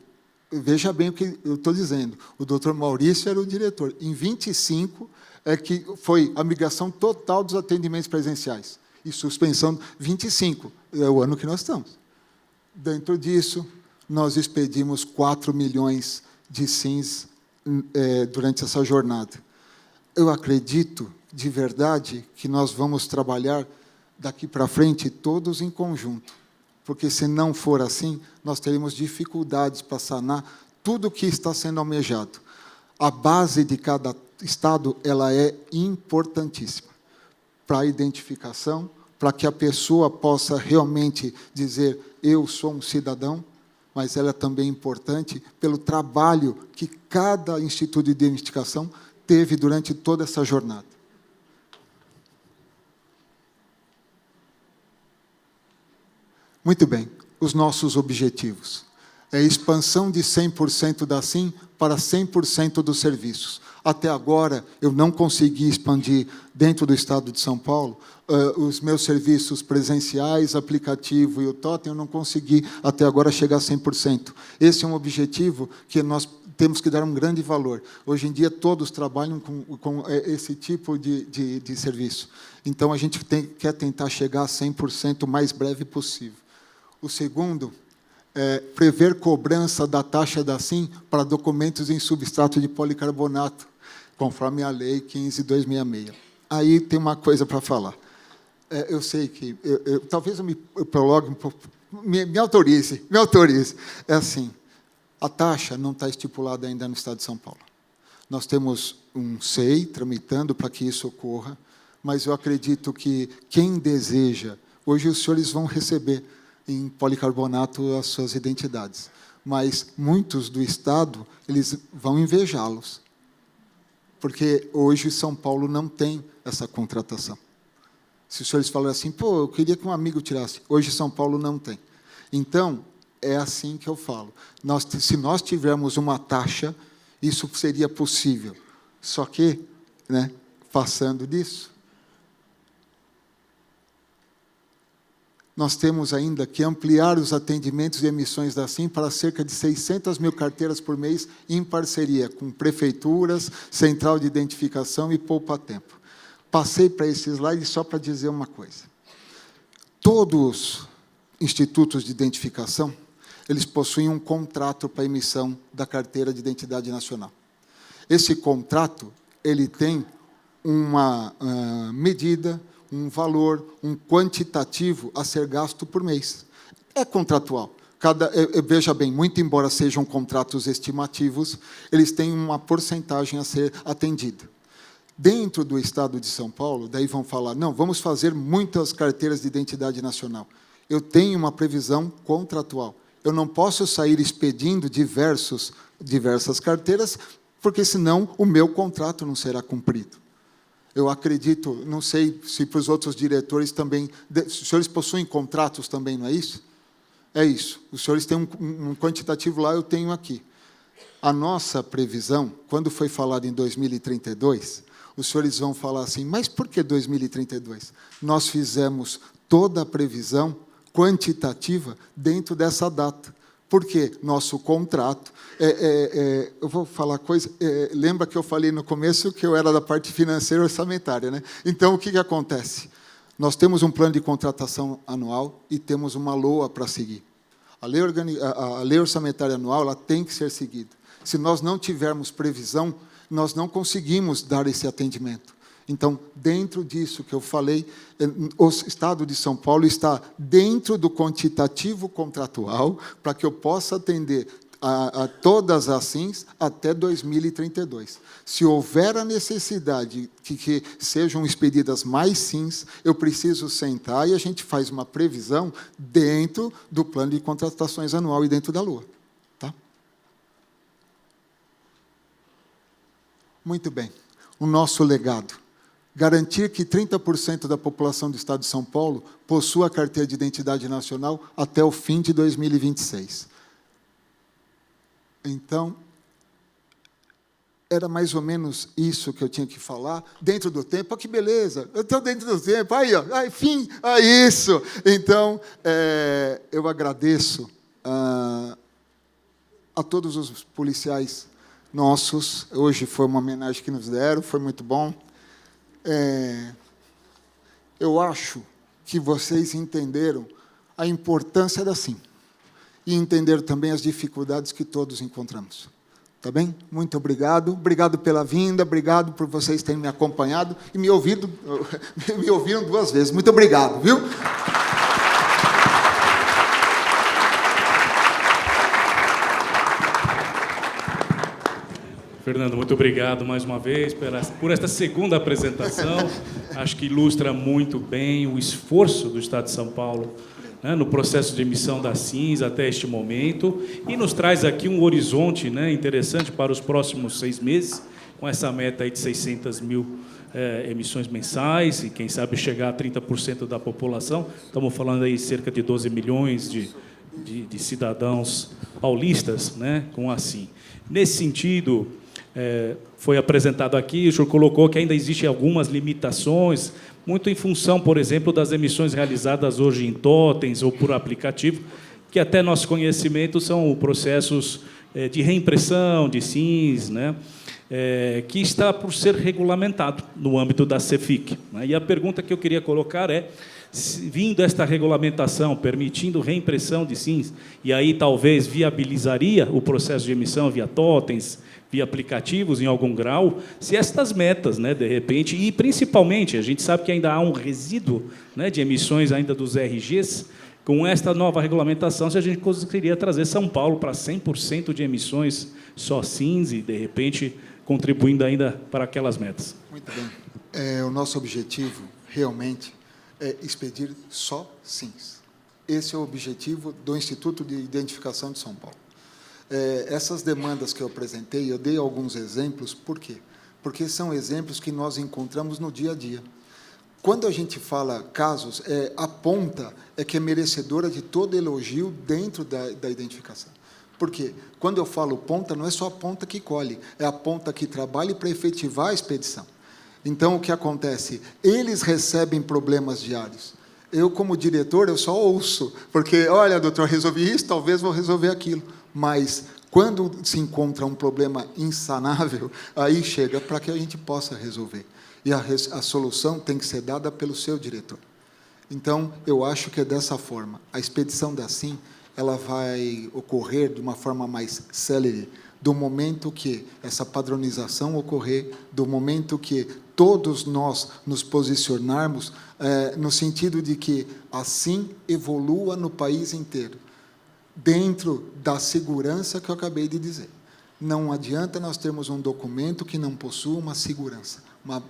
veja bem o que eu estou dizendo, o doutor Maurício era o diretor. Em 25, é que foi a migração total dos atendimentos presenciais. E suspensão, 25, é o ano que nós estamos. Dentro disso, nós expedimos 4 milhões de SIMs durante essa jornada. Eu acredito, de verdade, que nós vamos trabalhar daqui para frente todos em conjunto, porque, se não for assim, nós teremos dificuldades para sanar tudo o que está sendo almejado. A base de cada estado ela é importantíssima para a identificação, para que a pessoa possa realmente dizer, eu sou um cidadão, mas ela é também importante pelo trabalho que cada instituto de identificação teve durante toda essa jornada. Muito bem, os nossos objetivos. É a expansão de 100% da SIM para 100% dos serviços. Até agora, eu não consegui expandir dentro do Estado de São Paulo os meus serviços presenciais, aplicativo e o Totem, eu não consegui, até agora, chegar a 100%. Esse é um objetivo que nós temos que dar um grande valor. Hoje em dia, todos trabalham com esse tipo de serviço. Então, a gente quer tentar chegar a 100% o mais breve possível. O segundo é prever cobrança da taxa da SIM para documentos em substrato de policarbonato, conforme a Lei 15.266. Aí tem uma coisa para falar. Eu sei que... talvez eu me prologue um pouco... Me autorize. É assim, a taxa não está estipulada ainda no Estado de São Paulo. Nós temos um SEI tramitando para que isso ocorra, mas eu acredito que quem deseja... Hoje os senhores vão receber em policarbonato as suas identidades, mas muitos do Estado eles vão invejá-los, porque hoje São Paulo não tem essa contratação. Se os senhores falarem assim, pô, eu queria que um amigo tirasse, hoje São Paulo não tem. Então, é assim que eu falo. Se nós tivermos uma taxa, isso seria possível. Só que, né, passando disso, nós temos ainda que ampliar os atendimentos e emissões da SIM para cerca de 600 mil carteiras por mês, em parceria com prefeituras, central de identificação e poupa-tempo. Passei para esse slide só para dizer uma coisa. Todos os institutos de identificação, eles possuem um contrato para emissão da carteira de identidade nacional. Esse contrato, ele tem uma medida, um valor, um quantitativo a ser gasto por mês. É contratual. Veja bem, muito embora sejam contratos estimativos, eles têm uma porcentagem a ser atendida. Dentro do Estado de São Paulo, daí vão falar, não, vamos fazer muitas carteiras de identidade nacional. Eu tenho uma previsão contratual. Eu não posso sair expedindo diversas carteiras, porque senão o meu contrato não será cumprido. Eu acredito, não sei se para os outros diretores também... Os senhores possuem contratos também, não é isso? É isso. Os senhores têm um quantitativo lá, eu tenho aqui. A nossa previsão, quando foi falado em 2032, os senhores vão falar assim, mas por que 2032? Nós fizemos toda a previsão quantitativa dentro dessa data. Porque nosso contrato... eu vou falar coisa... lembra que eu falei no começo que eu era da parte financeira e orçamentária, né? Então, o que acontece? Nós temos um plano de contratação anual e temos uma LOA para seguir. A lei orçamentária anual ela tem que ser seguida. Se nós não tivermos previsão, nós não conseguimos dar esse atendimento. Então, dentro disso que eu falei, o Estado de São Paulo está dentro do quantitativo contratual para que eu possa atender a todas as SINs até 2032. Se houver a necessidade que sejam expedidas mais SINs, eu preciso sentar e a gente faz uma previsão dentro do plano de contratações anual e dentro da LOA. Tá? Muito bem. O nosso legado. Garantir que 30% da população do Estado de São Paulo possua a carteira de identidade nacional até o fim de 2026. Então, era mais ou menos isso que eu tinha que falar, dentro do tempo. Ah, que beleza, eu estou dentro do tempo, aí, ó, enfim, isso. Então, eu agradeço a todos os policiais nossos. Hoje foi uma homenagem que nos deram, foi muito bom. Eu acho que vocês entenderam a importância da SIM e entenderam também as dificuldades que todos encontramos. Tá bem? Muito obrigado. Obrigado pela vinda, obrigado por vocês terem me acompanhado e me ouviram 2 vezes. Muito obrigado, viu? Fernando, muito obrigado mais uma vez por esta segunda apresentação. Acho que ilustra muito bem o esforço do Estado de São Paulo, né, no processo de emissão da SINs até este momento, e nos traz aqui um horizonte, né, interessante para os próximos 6 meses, com essa meta aí de 600 mil emissões mensais, e quem sabe chegar a 30% da população. Estamos falando aí cerca de 12 milhões de cidadãos paulistas, né, com a SIN. Nesse sentido, foi apresentado aqui, o senhor colocou que ainda existem algumas limitações, muito em função, por exemplo, das emissões realizadas hoje em totens ou por aplicativo, que até nosso conhecimento são processos de reimpressão de SINs, né, que está por ser regulamentado no âmbito da CEFIC. Né? E a pergunta que eu queria colocar é, vindo esta regulamentação, permitindo reimpressão de SINs, e aí talvez viabilizaria o processo de emissão via totens, via aplicativos em algum grau, se estas metas, né, de repente, e principalmente, a gente sabe que ainda há um resíduo, né, de emissões ainda dos RGs, com esta nova regulamentação, se a gente conseguiria trazer São Paulo para 100% de emissões só SINs e, de repente, contribuindo ainda para aquelas metas. Muito bem. O nosso objetivo, realmente, é expedir só SINs. Esse é o objetivo do Instituto de Identificação de São Paulo. Essas demandas que eu apresentei, eu dei alguns exemplos, por quê? Porque são exemplos que nós encontramos no dia a dia. Quando a gente fala casos, a ponta é que é merecedora de todo elogio dentro da identificação. Por quê? Quando eu falo ponta, não é só a ponta que colhe, é a ponta que trabalha para efetivar a expedição. Então, o que acontece? Eles recebem problemas diários. Eu, como diretor, eu só ouço, porque, olha, doutor, resolvi isso, talvez vou resolver aquilo. Mas, quando se encontra um problema insanável, aí chega para que a gente possa resolver. E a solução tem que ser dada pelo seu diretor. Então, eu acho que é dessa forma. A expedição da SIM, ela vai ocorrer de uma forma mais célere, do momento que essa padronização ocorrer, do momento que todos nós nos posicionarmos no sentido de que a SIM evolua no país inteiro, dentro da segurança que eu acabei de dizer. Não adianta nós termos um documento que não possua uma segurança,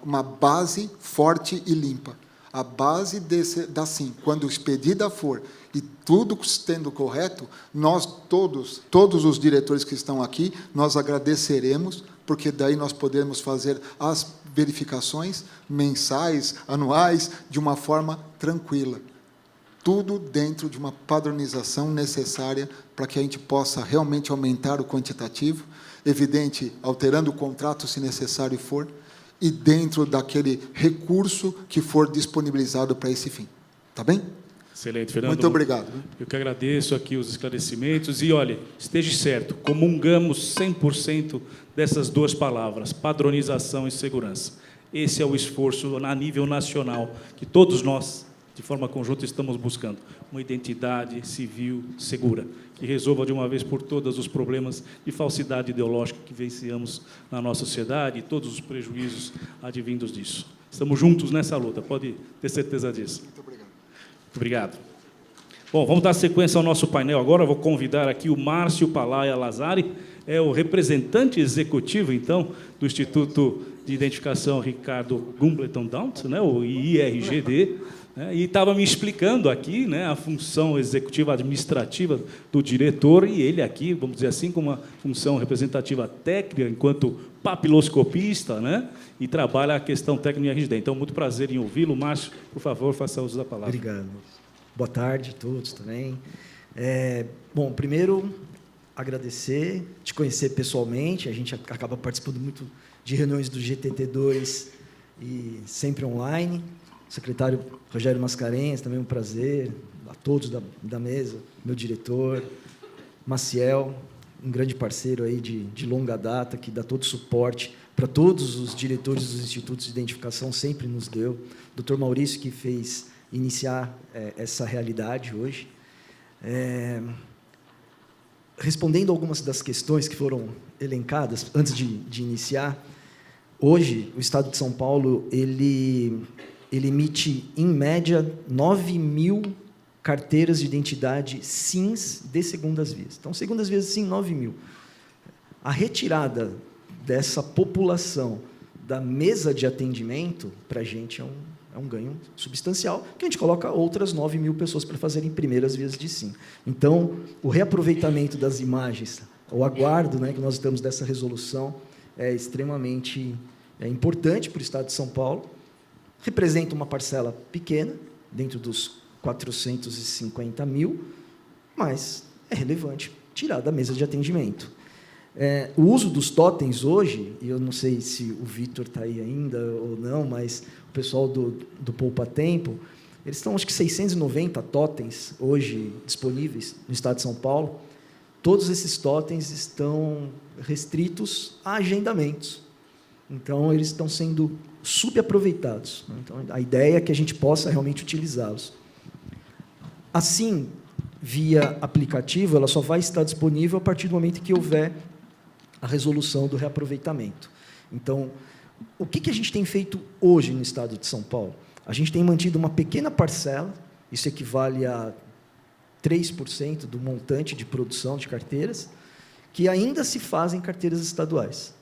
uma base forte e limpa. A base da SIM, quando expedida for e tudo estando correto, nós todos os diretores que estão aqui, nós agradeceremos, porque daí nós podemos fazer as verificações mensais, anuais, de uma forma tranquila. Tudo dentro de uma padronização necessária para que a gente possa realmente aumentar o quantitativo, evidente, alterando o contrato, se necessário for, e dentro daquele recurso que for disponibilizado para esse fim. Tá bem? Excelente, Fernando. Muito obrigado. Eu que agradeço aqui os esclarecimentos. E, olha, esteja certo, comungamos 100% dessas duas palavras, padronização e segurança. Esse é o esforço a nível nacional, que todos nós, de forma conjunta, estamos buscando. Uma identidade civil segura, que resolva de uma vez por todas os problemas de falsidade ideológica que vivenciamos na nossa sociedade e todos os prejuízos advindos disso. Estamos juntos nessa luta, pode ter certeza disso. Muito obrigado. Obrigado. Bom, vamos dar sequência ao nosso painel agora. Eu vou convidar aqui o Márcio Palaia Lazari, é o representante executivo, então, do Instituto de Identificação Ricardo Gumbleton Daunt, né, o IRGD, né, e estava me explicando aqui, né, a função executiva administrativa do diretor, e ele aqui, vamos dizer assim, com uma função representativa técnica, enquanto papiloscopista, né, e trabalha a questão técnica em IRGD. Então, muito prazer em ouvi-lo. Márcio, por favor, faça uso da palavra. Obrigado. Boa tarde a todos também. Bom, primeiro, agradecer, te conhecer pessoalmente. A gente acaba participando muito de reuniões do GTT2 e sempre online. Secretário Rogério Mascarenhas, também um prazer. A todos da mesa, meu diretor, Maciel, um grande parceiro aí de longa data, que dá todo o suporte para todos os diretores dos institutos de identificação, sempre nos deu. Dr. Maurício, que fez iniciar essa realidade hoje. Respondendo algumas das questões que foram elencadas antes de iniciar, hoje o Estado de São Paulo ele emite, em média, 9.000 carteiras de identidade SINs de segundas vias. Então, segundas vias, sim, 9.000. A retirada dessa população da mesa de atendimento, para a gente, é um ganho substancial, que a gente coloca outras 9.000 pessoas para fazerem primeiras vias de SIM. Então, o reaproveitamento das imagens, o aguardo, né, que nós temos dessa resolução, é extremamente importante para o Estado de São Paulo, representa uma parcela pequena, dentro dos 450 mil, mas é relevante tirar da mesa de atendimento. O uso dos totens hoje, e eu não sei se o Vitor está aí ainda ou não, mas o pessoal do Poupa Tempo, eles estão, acho que 690 totens hoje disponíveis no Estado de São Paulo. Todos esses totens estão restritos a agendamentos. Então, eles estão sendo subaproveitados. Então, a ideia é que a gente possa realmente utilizá-los. Assim, via aplicativo, ela só vai estar disponível a partir do momento que houver a resolução do reaproveitamento. Então, o que a gente tem feito hoje no Estado de São Paulo? A gente tem mantido uma pequena parcela, isso equivale a 3% do montante de produção de carteiras, que ainda se fazem carteiras estaduais.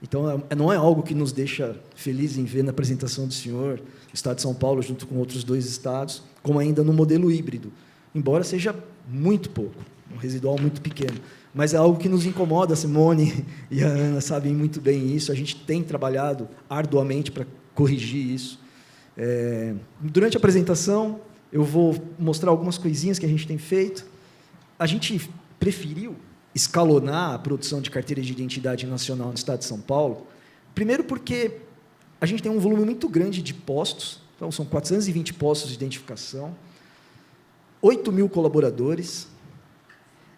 Então, não é algo que nos deixa felizes em ver na apresentação do senhor, o Estado de São Paulo, junto com outros 2 estados, como ainda no modelo híbrido, embora seja muito pouco, um residual muito pequeno. Mas é algo que nos incomoda, a Simone e a Ana sabem muito bem isso, a gente tem trabalhado arduamente para corrigir isso. Durante a apresentação, eu vou mostrar algumas coisinhas que a gente tem feito. A gente preferiu escalonar a produção de carteira de identidade nacional no Estado de São Paulo, primeiro porque a gente tem um volume muito grande de postos, então são 420 postos de identificação, 8.000 colaboradores,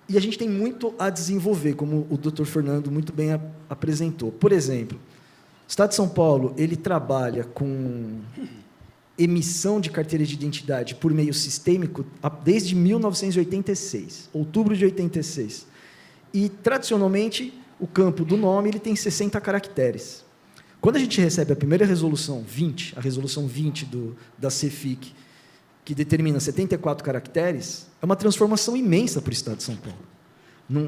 e a gente tem muito a desenvolver, como o Dr. Fernando muito bem apresentou. Por exemplo, o Estado de São Paulo ele trabalha com emissão de carteira de identidade por meio sistêmico desde 1986, outubro de 86. E, tradicionalmente, o campo do nome ele tem 60 caracteres. Quando a gente recebe a primeira resolução 20, a resolução 20 da CEFIC, que determina 74 caracteres, é uma transformação imensa para o Estado de São Paulo.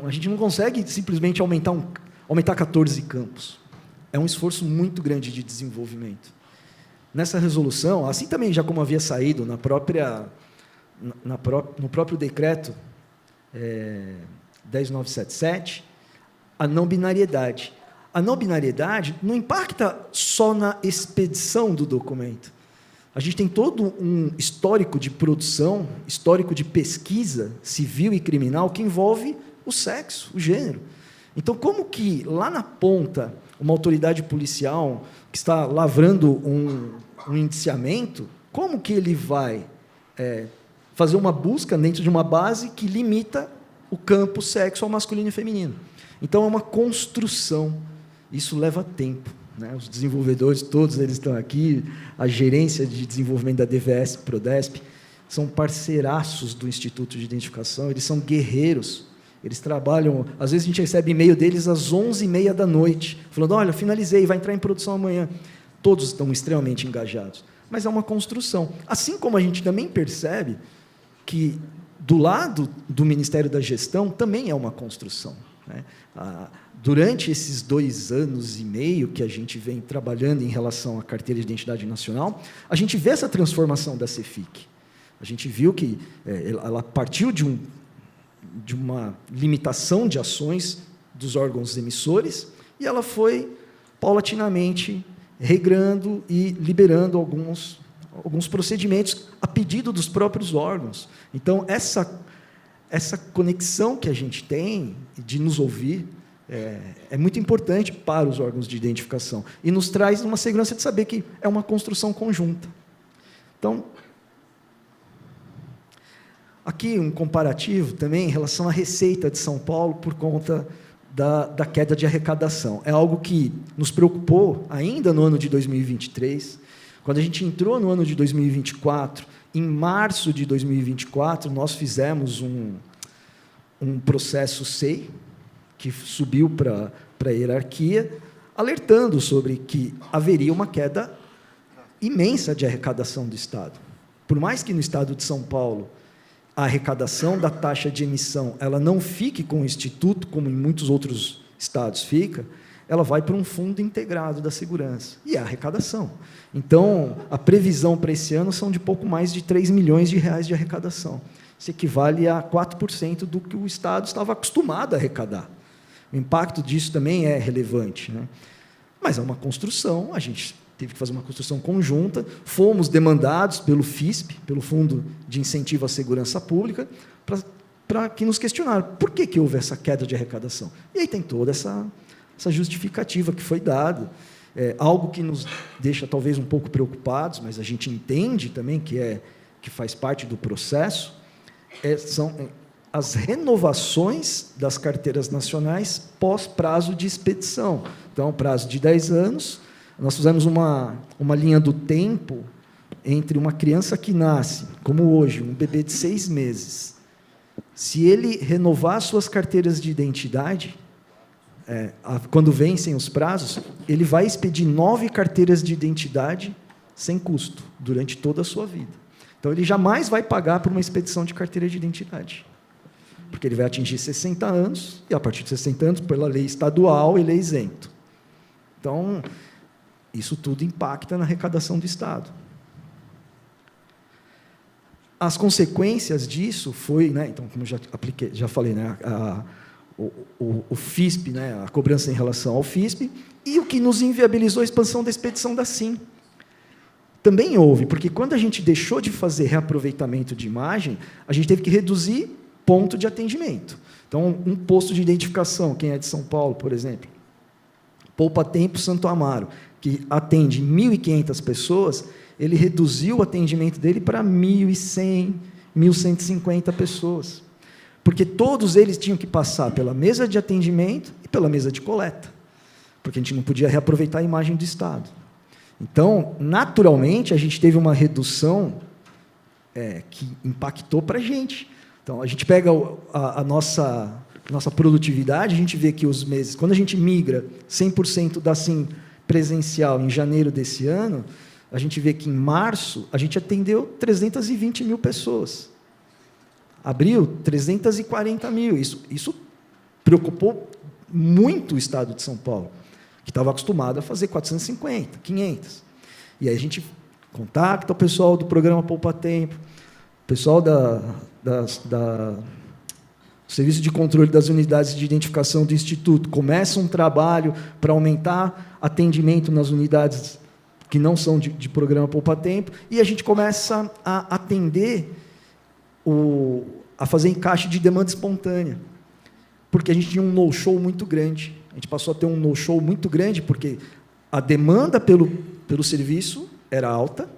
A gente não consegue simplesmente aumentar 14 campos. É um esforço muito grande de desenvolvimento. Nessa resolução, assim também já como havia saído no próprio decreto 10977, a não binariedade. A não binariedade não impacta só na expedição do documento. A gente tem todo um histórico de produção, histórico de pesquisa civil e criminal que envolve o sexo, o gênero. Então, como que, lá na ponta, uma autoridade policial que está lavrando um indiciamento, como que ele vai fazer uma busca dentro de uma base que limita o campo sexo ao masculino e feminino. Então, é uma construção. Isso leva tempo, né? Os desenvolvedores, todos eles estão aqui, a gerência de desenvolvimento da DVS, Prodesp, são parceiraços do Instituto de Identificação, eles são guerreiros, eles trabalham, às vezes a gente recebe e-mail deles às 11h30 da noite, falando, olha, finalizei, vai entrar em produção amanhã. Todos estão extremamente engajados, mas é uma construção. Assim como a gente também percebe que, do lado do Ministério da Gestão, também é uma construção, né? Durante esses 2 anos e meio que a gente vem trabalhando em relação à Carteira de Identidade Nacional, a gente vê essa transformação da CEFIC. A gente viu que ela partiu de uma limitação de ações dos órgãos emissores e ela foi, paulatinamente, regrando e liberando alguns procedimentos a pedido dos próprios órgãos. Então, essa conexão que a gente tem de nos ouvir é muito importante para os órgãos de identificação e nos traz uma segurança de saber que é uma construção conjunta. Então, aqui um comparativo também em relação à receita de São Paulo por conta da queda de arrecadação. É algo que nos preocupou ainda no ano de 2023. Quando a gente entrou no ano de 2024, em março de 2024, nós fizemos um processo SEI, que subiu para a hierarquia, alertando sobre que haveria uma queda imensa de arrecadação do Estado. Por mais que no Estado de São Paulo a arrecadação da taxa de emissão ela não fique com o Instituto, como em muitos outros estados fica, ela vai para um fundo integrado da segurança, e é a arrecadação. Então, a previsão para esse ano são de pouco mais de 3 milhões de reais de arrecadação. Isso equivale a 4% do que o Estado estava acostumado a arrecadar. O impacto disso também é relevante, né? Mas é uma construção, a gente teve que fazer uma construção conjunta, fomos demandados pelo FISP, pelo Fundo de Incentivo à Segurança Pública, para que nos questionaram por que houve essa queda de arrecadação. E aí tem toda essa justificativa que foi dada, algo que nos deixa talvez um pouco preocupados, mas a gente entende também que faz parte do processo, são as renovações das carteiras nacionais pós-prazo de expedição. Então, prazo de 10 anos, nós fizemos uma linha do tempo entre uma criança que nasce, como hoje, um bebê de 6 meses. Se ele renovar suas carteiras de identidade, quando vencem os prazos, ele vai expedir 9 carteiras de identidade sem custo, durante toda a sua vida. Então, ele jamais vai pagar por uma expedição de carteira de identidade, porque ele vai atingir 60 anos, e a partir de 60 anos, pela lei estadual, ele é isento. Então, isso tudo impacta na arrecadação do Estado. As consequências disso foi, né, então, como já falei, né, o FISP, né, a cobrança em relação ao FISP, e o que nos inviabilizou a expansão da expedição da SIM. Também houve, porque quando a gente deixou de fazer reaproveitamento de imagem, a gente teve que reduzir ponto de atendimento. Então, um posto de identificação, quem é de São Paulo, por exemplo, Poupa Tempo Santo Amaro, que atende 1.500 pessoas, ele reduziu o atendimento dele para 1.100, 1.150 pessoas. Porque todos eles tinham que passar pela mesa de atendimento e pela mesa de coleta, porque a gente não podia reaproveitar a imagem do Estado. Então, naturalmente, a gente teve uma redução que impactou para a gente. Então, a gente pega a nossa produtividade, a gente vê que os meses, quando a gente migra 100% da SIM presencial em janeiro desse ano, a gente vê que em março a gente atendeu 320 mil pessoas. Abril, 340 mil. Isso preocupou muito o Estado de São Paulo, que estava acostumado a fazer 450, 500. E aí a gente contacta o pessoal do programa Poupa Tempo, o pessoal do Serviço de Controle das Unidades de Identificação do Instituto, começa um trabalho para aumentar atendimento nas unidades que não são de programa Poupa Tempo, e a gente começa a atender, a fazer encaixe de demanda espontânea, porque a gente tinha um no-show muito grande. A gente passou a ter um no-show muito grande, porque a demanda pelo serviço era alta,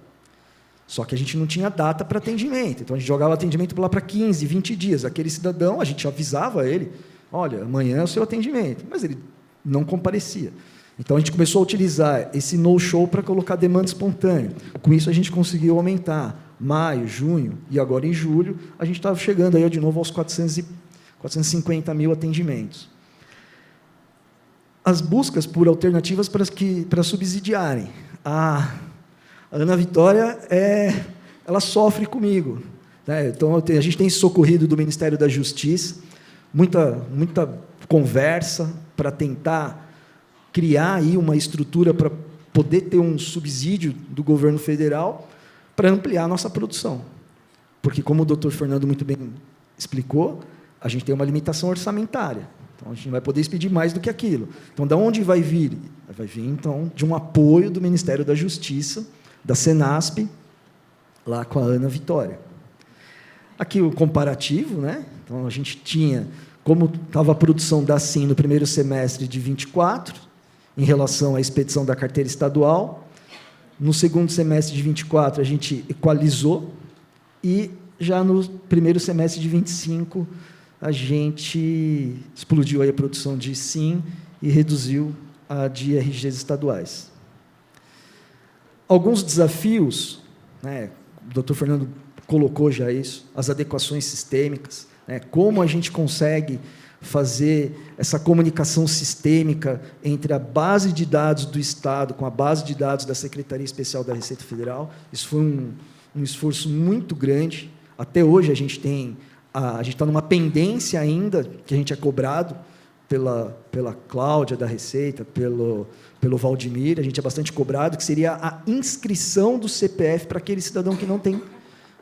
Só que a gente não tinha data para atendimento. Então, a gente jogava atendimento lá para 15, 20 dias. Aquele cidadão, a gente avisava ele, olha, amanhã é o seu atendimento. Mas ele não comparecia. Então, a gente começou a utilizar esse no-show para colocar demanda espontânea. Com isso, a gente conseguiu aumentar. Maio, junho e agora em julho, a gente estava chegando aí de novo aos 450 mil atendimentos. As buscas por alternativas para subsidiarem. A Ana Vitória, ela sofre comigo. Né? Então, a gente tem socorrido do Ministério da Justiça, muita conversa para tentar criar aí uma estrutura para poder ter um subsídio do governo federal para ampliar a nossa produção. Porque, como o doutor Fernando muito bem explicou, a gente tem uma limitação orçamentária. Então, a gente não vai poder expedir mais do que aquilo. Então, de onde vai vir? Vai vir, então, de um apoio do Ministério da Justiça, da Senasp, lá com a Ana Vitória. Aqui o comparativo, né? Então, a gente tinha, como estava a produção da SIM no primeiro semestre de 24, em relação à expedição da carteira estadual. No segundo semestre de 24, a gente equalizou, e já no primeiro semestre de 25, a gente explodiu aí a produção de SIM e reduziu a de RGs estaduais. Alguns desafios, né, o doutor Fernando colocou já isso, as adequações sistêmicas, né, como a gente consegue fazer essa comunicação sistêmica entre a base de dados do Estado com a base de dados da Secretaria Especial da Receita Federal. Isso foi um esforço muito grande. Até hoje a gente está numa pendência ainda, que a gente é cobrado pela Cláudia da Receita, pelo Valdemir, a gente é bastante cobrado, que seria a inscrição do CPF para aquele cidadão que não tem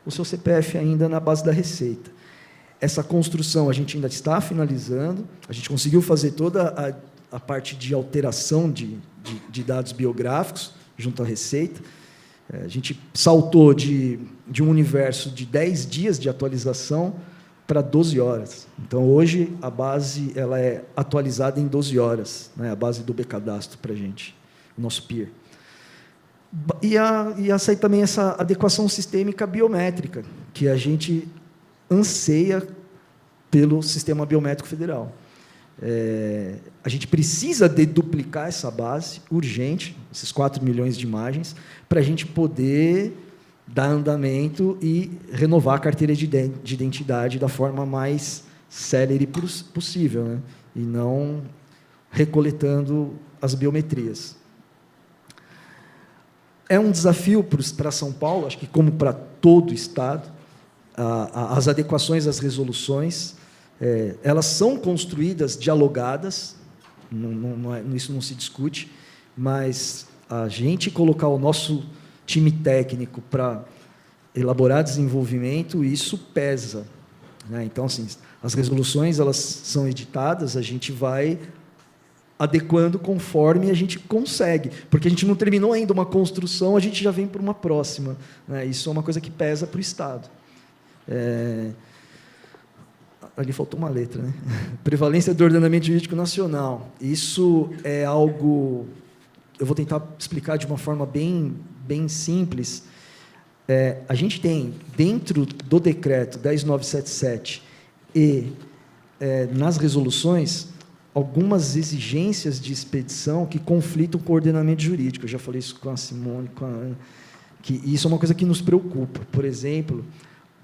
o seu CPF ainda na base da Receita. Essa construção a gente ainda está finalizando, a gente conseguiu fazer toda a parte de alteração de dados biográficos junto à Receita. A gente saltou de um universo de 10 dias de atualização para 12 horas. Então, hoje, a base ela é atualizada em 12 horas, né, a base do Bcadastro para a gente, o nosso peer. E essa também essa adequação sistêmica biométrica, que a gente anseia pelo Sistema Biométrico Federal. A gente precisa deduplicar essa base, urgente, esses 4 milhões de imagens, para a gente poder dar andamento e renovar a carteira de identidade da forma mais célere possível, né? E não recoletando as biometrias. É um desafio para São Paulo, acho que como para todo o Estado, as adequações às resoluções, elas são construídas dialogadas, isso não se discute, mas a gente colocar o nosso time técnico para elaborar desenvolvimento, isso pesa, né? Então, assim, as resoluções elas são editadas, a gente vai adequando conforme a gente consegue, porque a gente não terminou ainda uma construção, a gente já vem para uma próxima, né? Isso é uma coisa que pesa para o Estado. Ali faltou uma letra, né? Prevalência do ordenamento jurídico nacional. Isso é algo, eu vou tentar explicar de uma forma bem simples. A gente tem, dentro do decreto 10977 e nas resoluções, algumas exigências de expedição que conflitam com o ordenamento jurídico. Eu já falei isso com a Simone, com a Ana, que isso é uma coisa que nos preocupa. Por exemplo,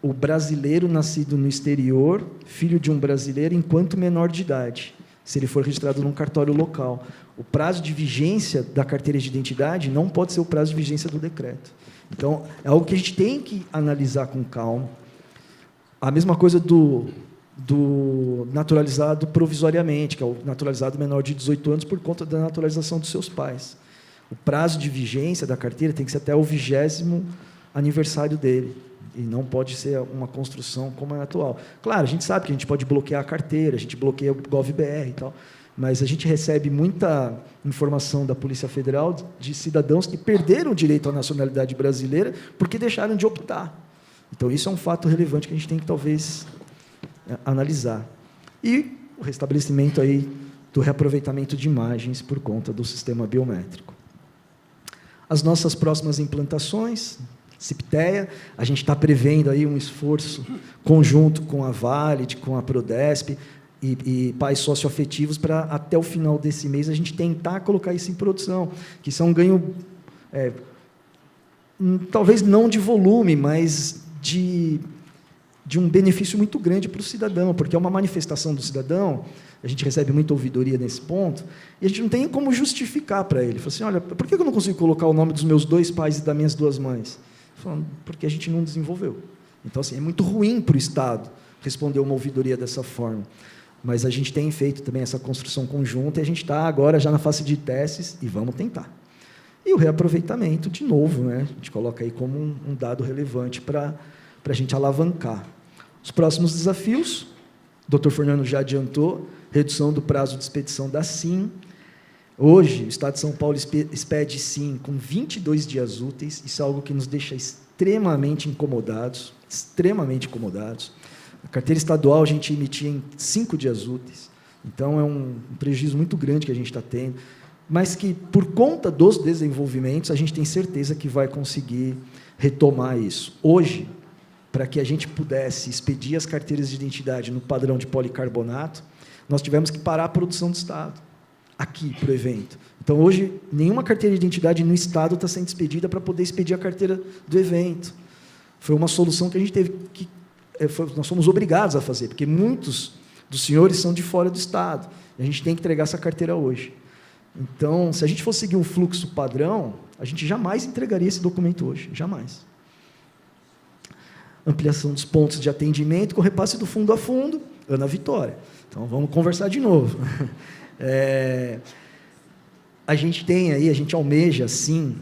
o brasileiro nascido no exterior, filho de um brasileiro, enquanto menor de idade, se ele for registrado num cartório local. O prazo de vigência da carteira de identidade não pode ser o prazo de vigência do decreto. Então, é algo que a gente tem que analisar com calma. A mesma coisa do naturalizado provisoriamente, que é o naturalizado menor de 18 anos por conta da naturalização dos seus pais. O prazo de vigência da carteira tem que ser até o 20º aniversário dele, e não pode ser uma construção como é atual. Claro, a gente sabe que a gente pode bloquear a carteira, a gente bloqueia o GovBR e tal, mas a gente recebe muita informação da Polícia Federal de cidadãos que perderam o direito à nacionalidade brasileira porque deixaram de optar. Então, isso é um fato relevante que a gente tem que, talvez, analisar. E o restabelecimento aí do reaproveitamento de imagens por conta do sistema biométrico. As nossas próximas implantações, Cipteia. A gente está prevendo aí um esforço conjunto com a Valid, com a Prodesp e pais socioafetivos para, até o final desse mês, a gente tentar colocar isso em produção, que isso é um ganho, talvez não de volume, mas de um benefício muito grande para o cidadão, porque é uma manifestação do cidadão. A gente recebe muita ouvidoria nesse ponto, e a gente não tem como justificar para ele. Fala assim, olha, por que eu não consigo colocar o nome dos meus 2 pais e das minhas 2 mães? Falando, porque a gente não desenvolveu. Então, assim, é muito ruim para o Estado responder uma ouvidoria dessa forma. Mas a gente tem feito também essa construção conjunta, e a gente está agora já na fase de testes, e vamos tentar. E o reaproveitamento, de novo, né? A gente coloca aí como um dado relevante para a gente alavancar. Os próximos desafios, o Dr. Fernando já adiantou, redução do prazo de expedição da SIM. Hoje, o Estado de São Paulo expede SIM com 22 dias úteis, isso é algo que nos deixa extremamente incomodados, A carteira estadual a gente emitia em 5 dias úteis, então é um prejuízo muito grande que a gente está tendo, mas que, por conta dos desenvolvimentos, a gente tem certeza que vai conseguir retomar isso. Hoje, para que a gente pudesse expedir as carteiras de identidade no padrão de policarbonato, nós tivemos que parar a produção do Estado, aqui, para o evento. Então, hoje, nenhuma carteira de identidade no Estado está sendo expedida para poder expedir a carteira do evento. Foi uma solução que a gente teve que... nós fomos obrigados a fazer, porque muitos dos senhores são de fora do Estado, e a gente tem que entregar essa carteira hoje. Então, se a gente fosse seguir um fluxo padrão, a gente jamais entregaria esse documento hoje, jamais. Ampliação dos pontos de atendimento com repasse do fundo a fundo, Ana Vitória. Então, vamos conversar de novo. A gente tem aí, a gente almeja, sim,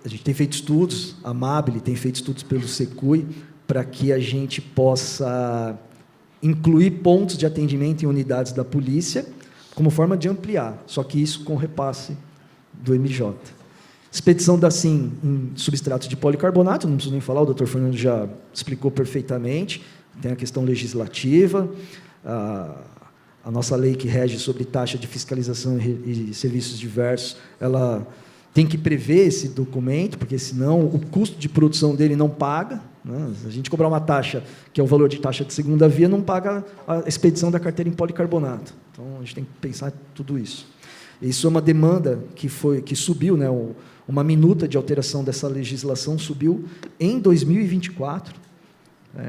a gente tem feito estudos, a Amabile tem feito estudos pelo Secui, para que a gente possa incluir pontos de atendimento em unidades da polícia, como forma de ampliar, só que isso com repasse do MJ. Expedição da SIM em substratos de policarbonato, não preciso nem falar, o doutor Fernando já explicou perfeitamente, tem a questão legislativa, a nossa lei que rege sobre taxa de fiscalização e serviços diversos, ela tem que prever esse documento, porque senão o custo de produção dele não paga, né? Se a gente cobrar uma taxa, que é o valor de taxa de segunda via, não paga a expedição da carteira em policarbonato. Então, a gente tem que pensar tudo isso. Isso é uma demanda que subiu, né? Uma minuta de alteração dessa legislação subiu em 2024,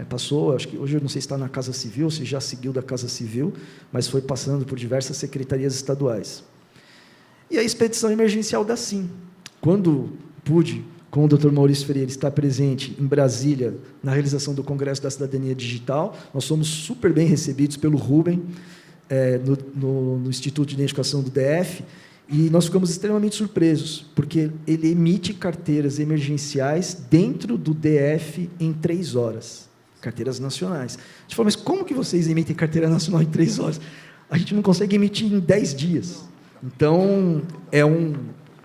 passou, acho que hoje eu não sei se está na Casa Civil, se já seguiu da Casa Civil, mas foi passando por diversas secretarias estaduais. E a expedição emergencial da SIM. Quando pude, com o Dr. Maurício Ferreira, estar presente em Brasília, na realização do Congresso da Cidadania Digital, nós fomos super bem recebidos pelo Rubem, no Instituto de Identificação do DF, e nós ficamos extremamente surpresos, porque ele emite carteiras emergenciais dentro do DF em 3 horas, carteiras nacionais. A gente falou, mas como que vocês emitem carteira nacional em 3 horas? A gente não consegue emitir em 10 dias. Então, é um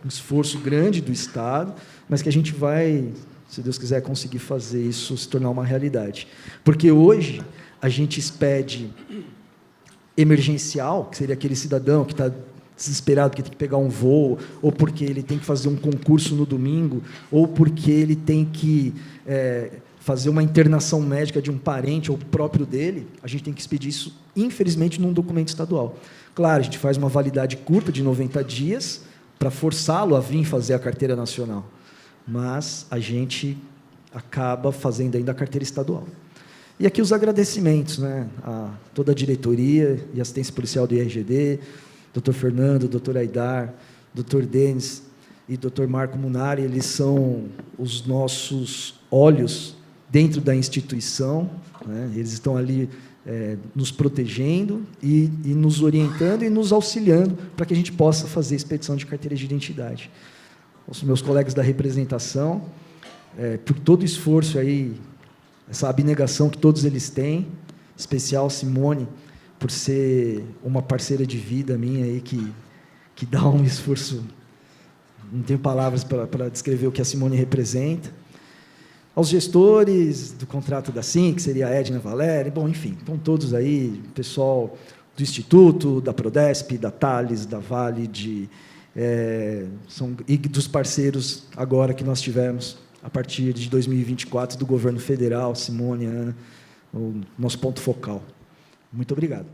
esforço grande do Estado, mas que a gente vai, se Deus quiser, conseguir fazer isso se tornar uma realidade. Porque hoje a gente expede emergencial, que seria aquele cidadão que está desesperado porque tem que pegar um voo, ou porque ele tem que fazer um concurso no domingo, ou porque ele tem que fazer uma internação médica de um parente ou próprio dele, a gente tem que expedir isso, infelizmente, num documento estadual. Claro, a gente faz uma validade curta de 90 dias para forçá-lo a vir fazer a carteira nacional, mas a gente acaba fazendo ainda a carteira estadual. E aqui os agradecimentos, né, a toda a diretoria e assistência policial do IRGD, Dr. Fernando, Dr. Aidar, Dr. Denis e Dr. Marco Munari, eles são os nossos olhos dentro da instituição, né, eles estão ali nos protegendo e nos orientando e nos auxiliando para que a gente possa fazer a expedição de carteira de identidade. Os meus colegas da representação, por todo o esforço aí, essa abnegação que todos eles têm, em especial Simone, por ser uma parceira de vida minha aí, que dá um esforço, não tenho palavras para descrever o que a Simone representa, aos gestores do contrato da SIM, que seria a Edna Valéria, bom, enfim, estão todos aí, pessoal do Instituto, da Prodesp, da Thales, da Valid, e dos parceiros agora que nós tivemos a partir de 2024 do governo federal, Simone, Ana, o nosso ponto focal. Muito obrigado.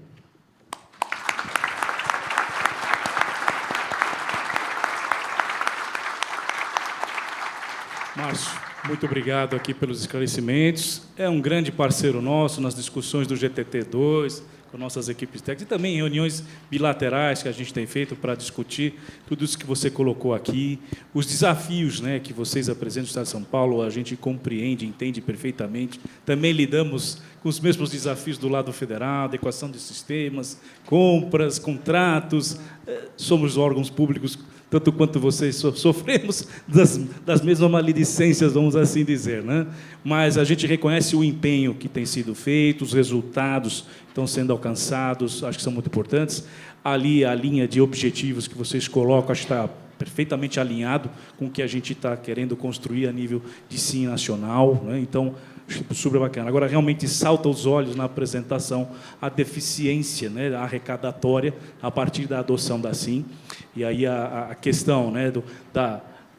Márcio, muito obrigado aqui pelos esclarecimentos. É um grande parceiro nosso nas discussões do GTT2, com nossas equipes técnicas, e também em reuniões bilaterais que a gente tem feito para discutir tudo isso que você colocou aqui, os desafios, né, que vocês apresentam no Estado de São Paulo, a gente compreende, entende perfeitamente. Também lidamos com os mesmos desafios do lado federal, adequação de sistemas, compras, contratos. Somos órgãos públicos, tanto quanto vocês sofremos das mesmas maledicências, vamos assim dizer, né? Mas a gente reconhece o empenho que tem sido feito, os resultados estão sendo alcançados, acho que são muito importantes. Ali, a linha de objetivos que vocês colocam, acho que está perfeitamente alinhado com o que a gente está querendo construir a nível de SIM nacional, né? Então, acho super bacana. Agora, realmente salta aos olhos na apresentação a deficiência, né, arrecadatória a partir da adoção da SIM. E aí a questão, né,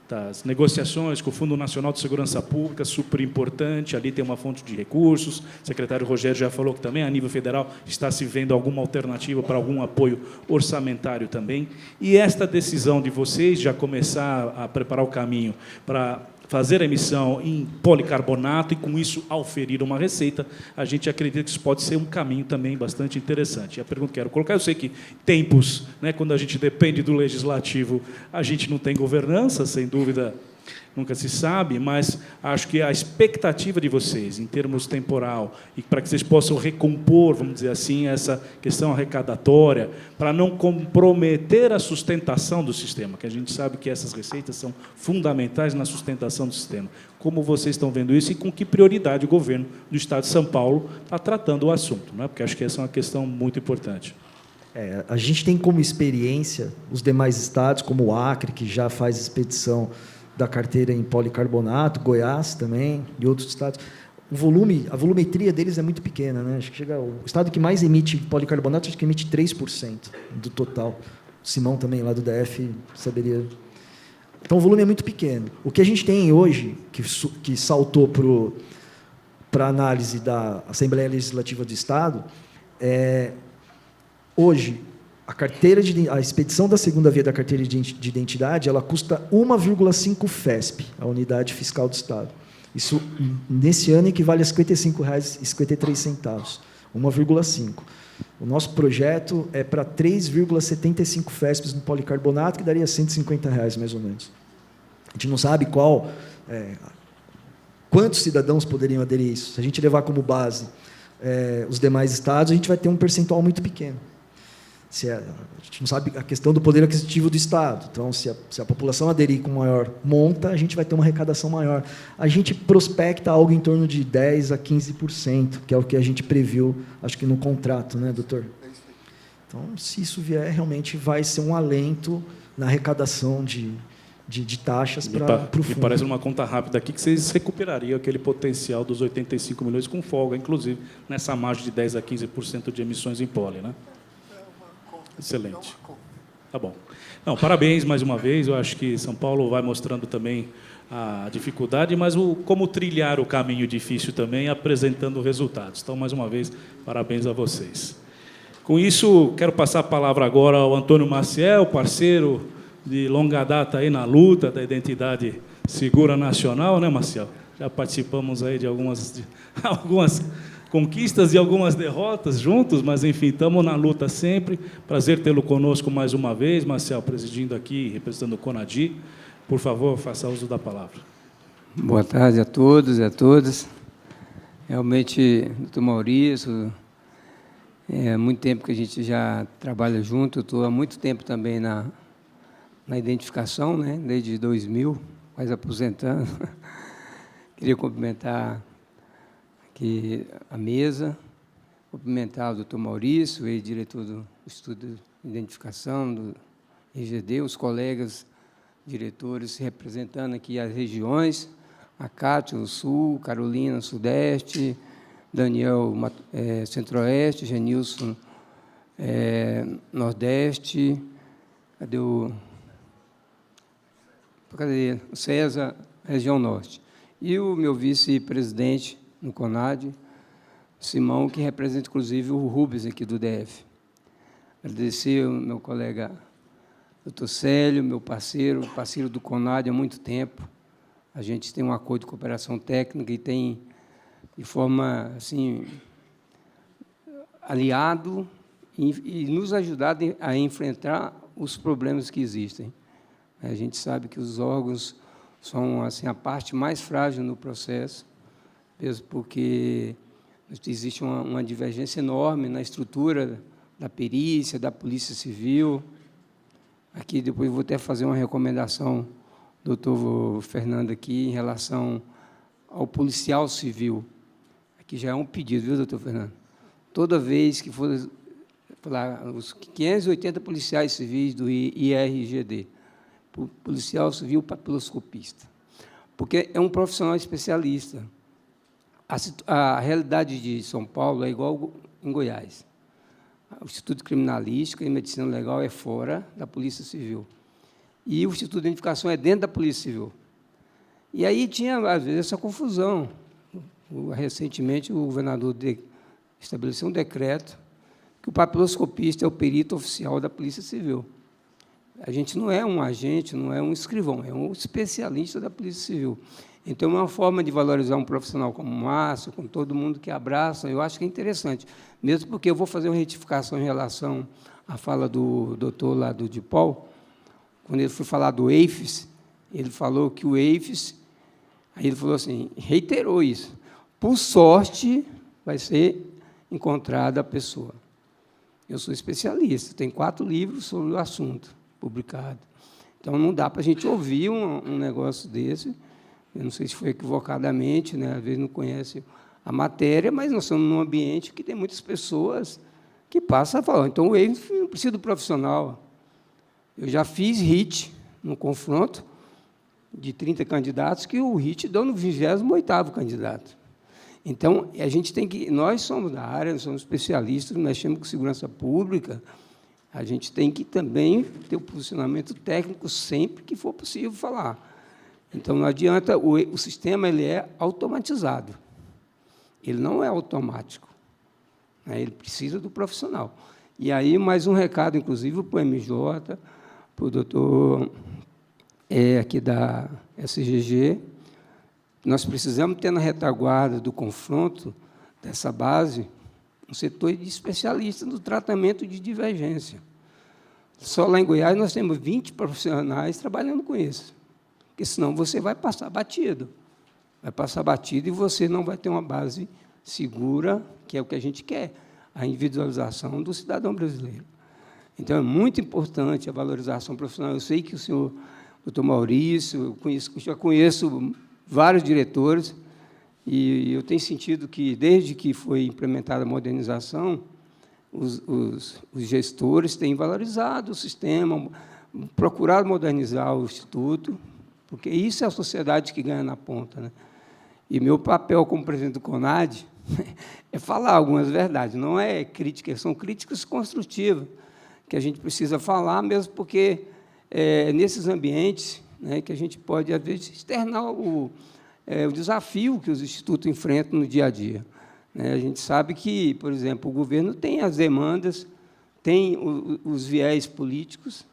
das negociações com o Fundo Nacional de Segurança Pública, super importante, ali tem uma fonte de recursos. O secretário Rogério já falou que também, a nível federal, está se vendo alguma alternativa para algum apoio orçamentário também. E esta decisão de vocês já começar a preparar o caminho para fazer a emissão em policarbonato e, com isso, auferir uma receita, a gente acredita que isso pode ser um caminho também bastante interessante. E a pergunta que quero colocar, eu sei que tempos, né, quando a gente depende do legislativo, a gente não tem governança, sem dúvida, nunca se sabe, mas acho que a expectativa de vocês, em termos temporal, e para que vocês possam recompor, vamos dizer assim, essa questão arrecadatória, para não comprometer a sustentação do sistema, que a gente sabe que essas receitas são fundamentais na sustentação do sistema. Como vocês estão vendo isso e com que prioridade o governo do Estado de São Paulo está tratando o assunto, né? Porque acho que essa é uma questão muito importante. A gente tem como experiência os demais estados, como o Acre, que já faz expedição da carteira em policarbonato, Goiás também, e outros estados. A volumetria deles é muito pequena, né? Acho que chega o estado que mais emite policarbonato, acho que emite 3% do total. O Simão também, lá do DF, saberia. Então, o volume é muito pequeno. O que a gente tem hoje, que saltou para a análise da Assembleia Legislativa do Estado, hoje, a expedição da segunda via da carteira de identidade, ela custa 1,5 FESP, a unidade fiscal do Estado. Isso, nesse ano, equivale a R$ 55,53, 1,5. O nosso projeto é para 3,75 FESPs no policarbonato, que daria R$ 150, mais ou menos. A gente não sabe quantos cidadãos poderiam aderir a isso. Se a gente levar como base os demais estados, a gente vai ter um percentual muito pequeno. A gente não sabe a questão do poder aquisitivo do Estado. Então, se a população aderir com maior monta, a gente vai ter uma arrecadação maior. A gente prospecta algo em torno de 10% a 15%, que é o que a gente previu, acho que no contrato, né, doutor? Então, se isso vier, realmente vai ser um alento na arrecadação de taxas para o fundo. Me parece uma conta rápida aqui que vocês recuperariam aquele potencial dos 85 milhões com folga, inclusive, nessa margem de 10% a 15% de emissões em poli, né? Excelente. Tá bom. Não, parabéns mais uma vez. Eu acho que São Paulo vai mostrando também a dificuldade, mas como trilhar o caminho difícil também, apresentando resultados. Então, mais uma vez, parabéns a vocês. Com isso, quero passar a palavra agora ao Antônio Maciel, parceiro de longa data aí na luta da identidade segura nacional, né, Maciel? Já participamos aí de algumas conquistas e algumas derrotas juntos, mas, enfim, estamos na luta sempre. Prazer tê-lo conosco mais uma vez, Marcel, presidindo aqui, representando o CONADI. Por favor, faça uso da palavra. Boa tarde a todos e a todas. Realmente, doutor Maurício, há muito tempo que a gente já trabalha junto, eu estou há muito tempo também na identificação, né, desde 2000, quase aposentando. Queria cumprimentar aqui a mesa, cumprimentar o doutor Maurício, diretor do Estudo de Identificação do IGD, os colegas diretores representando aqui as regiões, a Cátia, o Sul, Carolina, Sudeste, Daniel, Centro-Oeste, Genilson, Nordeste, cadê o César, região Norte. e o meu vice-presidente no CONAD, Simão, que representa, inclusive, o Rubens aqui do DF. Agradecer ao meu colega Dr. Célio, meu parceiro do CONAD há muito tempo. A gente tem um acordo de cooperação técnica e tem, de forma assim, aliado e nos ajudado a enfrentar os problemas que existem. A gente sabe que os órgãos são assim, a parte mais frágil no processo, mesmo porque existe uma divergência enorme na estrutura da perícia, da Polícia Civil. Aqui, depois, vou até fazer uma recomendação, doutor Fernando, aqui, em relação ao policial civil. Aqui já é um pedido, viu, doutor Fernando? Toda vez que for falar os 580 policiais civis do IRGD, policial civil papiloscopista, porque é um profissional especialista. A realidade de São Paulo é igual em Goiás. O Instituto de Criminalística e Medicina Legal é fora da Polícia Civil. E o Instituto de Identificação é dentro da Polícia Civil. E aí tinha, às vezes, essa confusão. Recentemente, o governador estabeleceu um decreto que o papiloscopista é o perito oficial da Polícia Civil. A gente não é um agente, não é um escrivão, é um especialista da Polícia Civil. Então, é uma forma de valorizar um profissional como o Márcio, com todo mundo que abraça, eu acho que é interessante, mesmo porque eu vou fazer uma retificação em relação à fala do doutor lá do DIPOL, quando ele foi falar do EIFES, ele falou que o EIFES, aí ele falou assim, reiterou isso, por sorte vai ser encontrada a pessoa. Eu sou especialista, tenho 4 livros sobre o assunto publicados. Então, não dá para a gente ouvir um negócio desse. Eu não sei se foi equivocadamente, né? Às vezes não conhece a matéria, mas nós estamos num ambiente que tem muitas pessoas que passam a falar. Então, o EIFES não precisa do profissional. Eu já fiz HIT no confronto de 30 candidatos, que o HIT deu no 28º candidato. Então, a gente tem que... Nós somos da área, nós somos especialistas, mexemos com segurança pública, a gente tem que também ter o posicionamento técnico sempre que for possível falar. Então, não adianta, o sistema ele é automatizado, ele não é automático, né? Ele precisa do profissional. E aí, mais um recado, inclusive, para o MJ, para o doutor aqui da SGG, nós precisamos ter na retaguarda do confronto dessa base um setor de especialistas no tratamento de divergência. Só lá em Goiás nós temos 20 profissionais trabalhando com isso, porque senão você vai passar batido. Vai passar batido e você não vai ter uma base segura, que é o que a gente quer, a individualização do cidadão brasileiro. Então, é muito importante a valorização profissional. Eu sei que o senhor, doutor Maurício, já conheço vários diretores, e eu tenho sentido que, desde que foi implementada a modernização, os gestores têm valorizado o sistema, procurado modernizar o Instituto, porque isso é a sociedade que ganha na ponta, né? E meu papel como presidente do CONAD é falar algumas verdades, não é críticas, são críticas construtivas, que a gente precisa falar, mesmo porque nesses ambientes, né, que a gente pode, às vezes, externar o desafio que os institutos enfrentam no dia a dia. A gente sabe que, por exemplo, o governo tem as demandas, tem os viés políticos,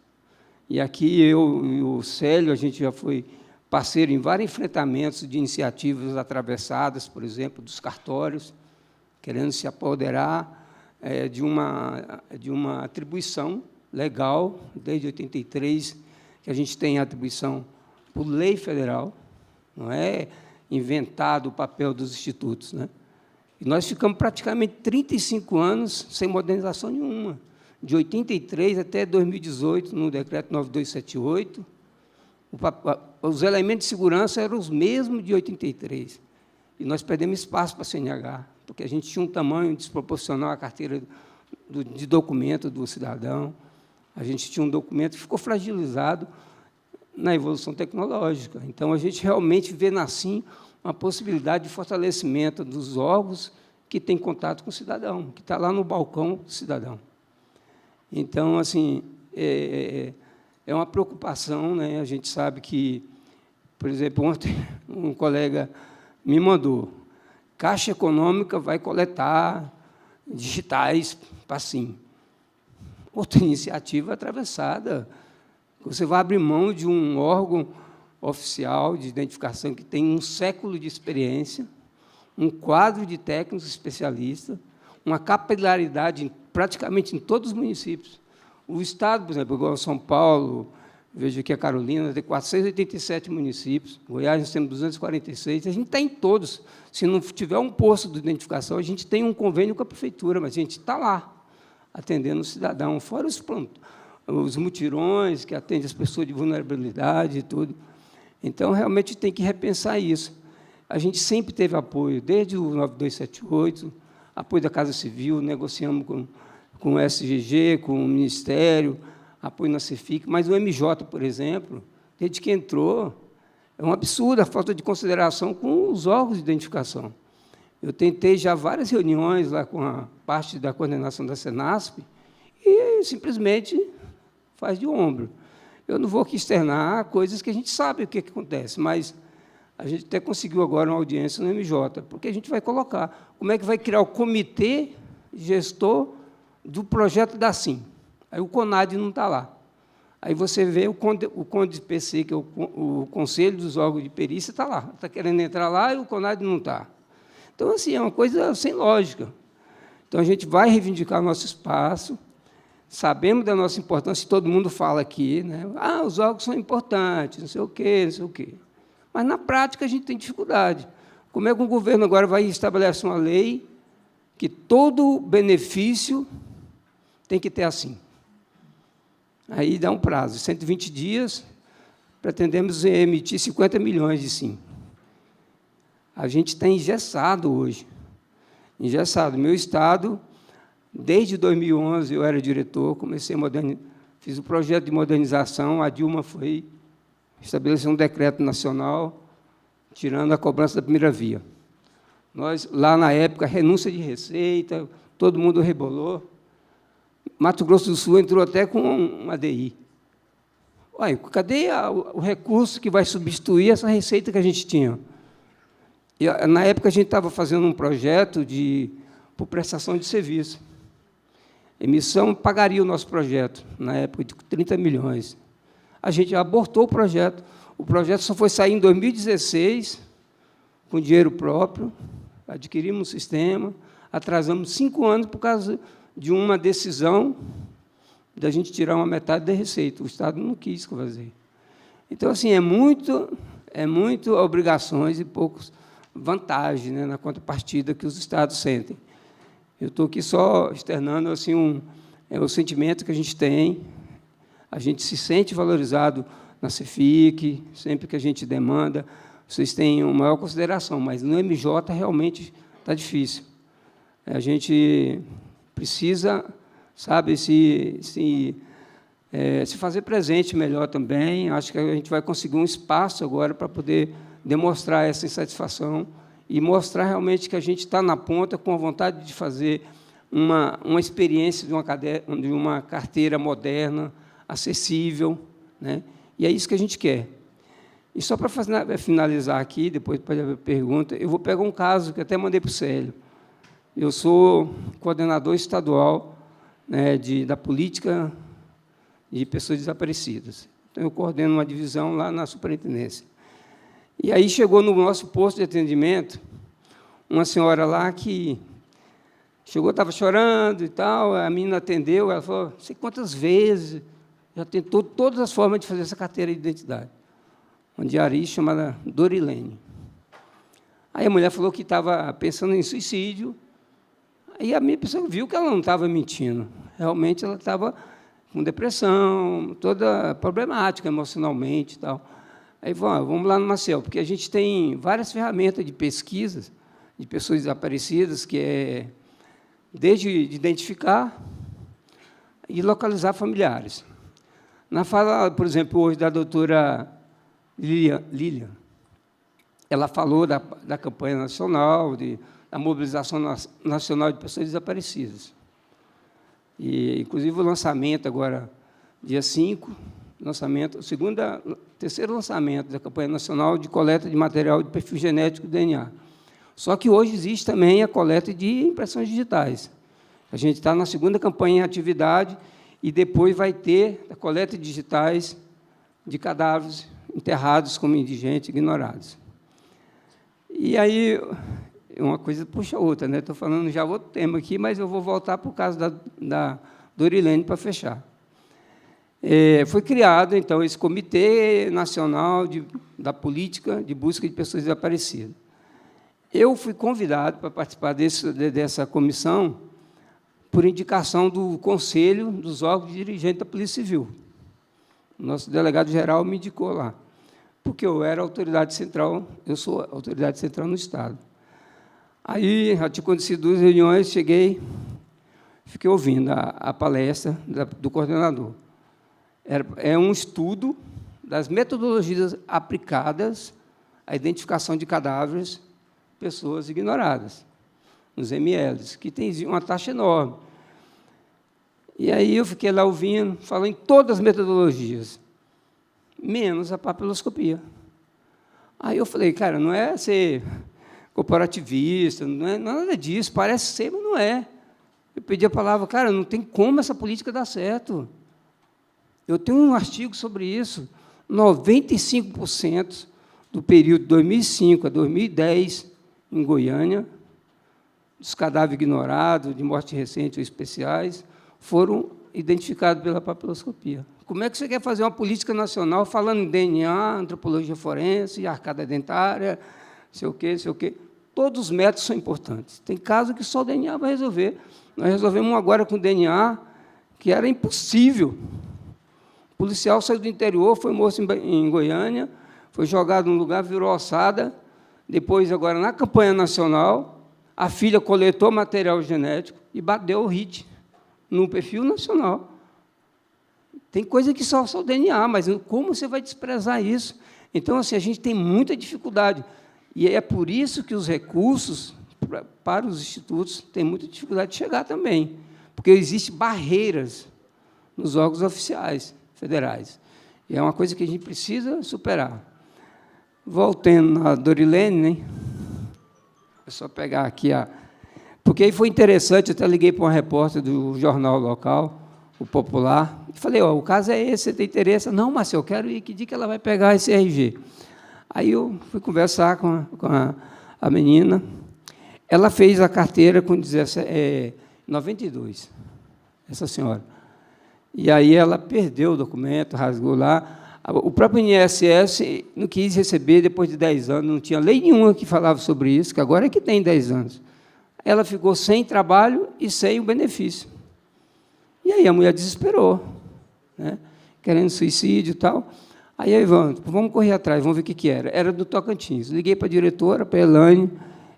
e aqui eu e o Célio, a gente já foi parceiro em vários enfrentamentos de iniciativas atravessadas, por exemplo, dos cartórios, querendo se apoderar de uma atribuição legal, desde 83, que a gente tem a atribuição por lei federal, não é inventado o papel dos institutos, né? E nós ficamos praticamente 35 anos sem modernização nenhuma. De 83 até 2018, no decreto 9278, os elementos de segurança eram os mesmos de 83. E nós perdemos espaço para a CNH, porque a gente tinha um tamanho desproporcional à carteira de documento do cidadão, a gente tinha um documento que ficou fragilizado na evolução tecnológica. Então, a gente realmente vê, assim, uma possibilidade de fortalecimento dos órgãos que têm contato com o cidadão, que está lá no balcão do cidadão. Então, assim, é uma preocupação, né? A gente sabe que Por exemplo, ontem um colega me mandou, Caixa Econômica vai coletar digitais para SIM. Outra iniciativa atravessada. Você vai abrir mão de um órgão oficial de identificação que tem um século de experiência, um quadro de técnicos especialistas, uma capilaridade praticamente em todos os municípios. O Estado, por exemplo, igual São Paulo, vejo aqui a Carolina, tem 487 municípios, Goiás nós temos 246, a gente está em todos. Se não tiver um posto de identificação, a gente tem um convênio com a prefeitura, mas a gente está lá, atendendo o cidadão, fora os mutirões, que atendem as pessoas de vulnerabilidade e tudo. Então, realmente, tem que repensar isso. A gente sempre teve apoio, desde o 9278, apoio da Casa Civil, negociamos com o SGG, com o Ministério, apoio na CEFIC, mas o MJ, por exemplo, desde que entrou, é um absurdo a falta de consideração com os órgãos de identificação. Eu tentei já várias reuniões lá com a parte da coordenação da Senasp e simplesmente faz de ombro. Eu não vou aqui externar coisas que a gente sabe o que acontece, mas a gente até conseguiu agora uma audiência no MJ, porque a gente vai colocar como é que vai criar o comitê gestor do projeto da SIM. Aí o CONAD não está lá. Aí você vê o CONDE-PC, que é o Conselho dos Órgãos de Perícia, está lá. Está querendo entrar lá e o CONAD não está. Então, assim, é uma coisa sem lógica. Então, a gente vai reivindicar nosso espaço, sabemos da nossa importância, todo mundo fala aqui, né? Ah, os órgãos são importantes, não sei o quê, não sei o quê. Mas, na prática, a gente tem dificuldade. Como é que o governo agora vai estabelecer uma lei que todo benefício tem que ter assim? Aí dá um prazo, 120 dias, pretendemos emitir 50 milhões de SIM. A gente está engessado hoje. Engessado. Meu Estado, desde 2011, eu era diretor, comecei a fiz o projeto de modernização, a Dilma foi estabelecer um decreto nacional, tirando a cobrança da primeira via. Nós, lá na época, renúncia de receita, todo mundo rebolou. Mato Grosso do Sul entrou até com uma ADI. Ué, cadê o recurso que vai substituir essa receita que a gente tinha? E, na época, a gente estava fazendo um projeto por prestação de serviço. A emissão pagaria o nosso projeto, na época, de 30 milhões. A gente abortou o projeto. O projeto só foi sair em 2016, com dinheiro próprio, adquirimos um sistema, atrasamos 5 anos por causa de uma decisão da gente tirar uma metade da receita. O Estado não quis fazer. Então, assim, é muito obrigações e poucas vantagens, né, na contrapartida que os Estados sentem. Eu estou aqui só externando assim, o sentimento que a gente tem. A gente se sente valorizado na CEFIC, sempre que a gente demanda, vocês têm uma maior consideração, mas no MJ realmente está difícil. A gente precisa, sabe, se fazer presente melhor também. Acho que a gente vai conseguir um espaço agora para poder demonstrar essa insatisfação e mostrar realmente que a gente está na ponta com a vontade de fazer uma experiência de uma carteira moderna, acessível, né? E é isso que a gente quer. E só para finalizar aqui, depois pode haver pergunta, eu vou pegar um caso que até mandei para o Célio. Eu sou coordenador estadual, né, da política de pessoas desaparecidas. Então, eu coordeno uma divisão lá na superintendência. E aí chegou no nosso posto de atendimento uma senhora lá que chegou, estava chorando e tal, a menina atendeu, ela falou, não sei quantas vezes, já tentou todas as formas de fazer essa carteira de identidade. Uma diarista chamada Dorilene. Aí a mulher falou que estava pensando em suicídio, aí a minha pessoa viu que ela não estava mentindo. Realmente ela estava com depressão, toda problemática emocionalmente e tal. Aí vamos lá no Marcel, porque a gente tem várias ferramentas de pesquisas de pessoas desaparecidas, que é desde de identificar e localizar familiares. Na fala, por exemplo, hoje da doutora Lilian, ela falou da campanha nacional, da mobilização nacional de pessoas desaparecidas. E, inclusive, o lançamento agora, dia 5, lançamento, terceiro lançamento da campanha nacional de coleta de material de perfil genético do DNA. Só que hoje existe também a coleta de impressões digitais. A gente está na segunda campanha em atividade e depois vai ter a coleta de digitais de cadáveres enterrados como indigentes, ignorados. E aí, uma coisa puxa a outra, né? Estou falando já outro tema aqui, mas eu vou voltar para o caso da Dorilene para fechar. Foi criado, então, esse Comitê Nacional da Política de Busca de Pessoas Desaparecidas. Eu fui convidado para participar dessa comissão por indicação do Conselho dos órgãos dirigentes da Polícia Civil. O nosso delegado-geral me indicou lá, porque eu era autoridade central, eu sou autoridade central no Estado. Aí, já tinha acontecido 2 reuniões, cheguei, fiquei ouvindo a palestra do coordenador. É um estudo das metodologias aplicadas à identificação de cadáveres, pessoas ignoradas, nos MLs, que tem uma taxa enorme. E aí eu fiquei lá ouvindo, falando em todas as metodologias, menos a papiloscopia. Aí eu falei, cara, não é ser corporativista, não é nada disso, parece ser, mas não é. Eu pedi a palavra, cara, não tem como essa política dar certo. Eu tenho um artigo sobre isso. 95% do período de 2005 a 2010, em Goiânia, dos cadáveres ignorados, de morte recente ou especiais, foram identificados pela papiloscopia. Como é que você quer fazer uma política nacional falando em DNA, antropologia forense, arcada dentária, sei o quê? Todos os métodos são importantes. Tem casos que só o DNA vai resolver. Nós resolvemos agora com o DNA, que era impossível. O policial saiu do interior, foi morto em Goiânia, foi jogado num lugar, virou ossada. Depois, agora, na campanha nacional, a filha coletou material genético e bateu o HIT no perfil nacional. Tem coisa que só o DNA, mas como você vai desprezar isso? Então, assim, a gente tem muita dificuldade. E é por isso que os recursos para os institutos têm muita dificuldade de chegar também, porque existem barreiras nos órgãos oficiais federais. E é uma coisa que a gente precisa superar. Voltando na Dorilene, né? É só pegar aqui porque aí foi interessante, eu até liguei para uma repórter do jornal local, o Popular, e falei, o caso é esse, você tem interesse? Não, Marcelo, eu quero ir, que dia que ela vai pegar esse RG? Aí eu fui conversar com a menina, ela fez a carteira com 92, essa senhora. E aí ela perdeu o documento, rasgou lá. O próprio INSS não quis receber depois de 10 anos, não tinha lei nenhuma que falava sobre isso, que agora é que tem 10 anos. Ela ficou sem trabalho e sem o benefício. E aí a mulher desesperou, né? Querendo suicídio e tal. Aí, vamos correr atrás, vamos ver o que era. Era do Tocantins. Liguei para a diretora, para a Elane.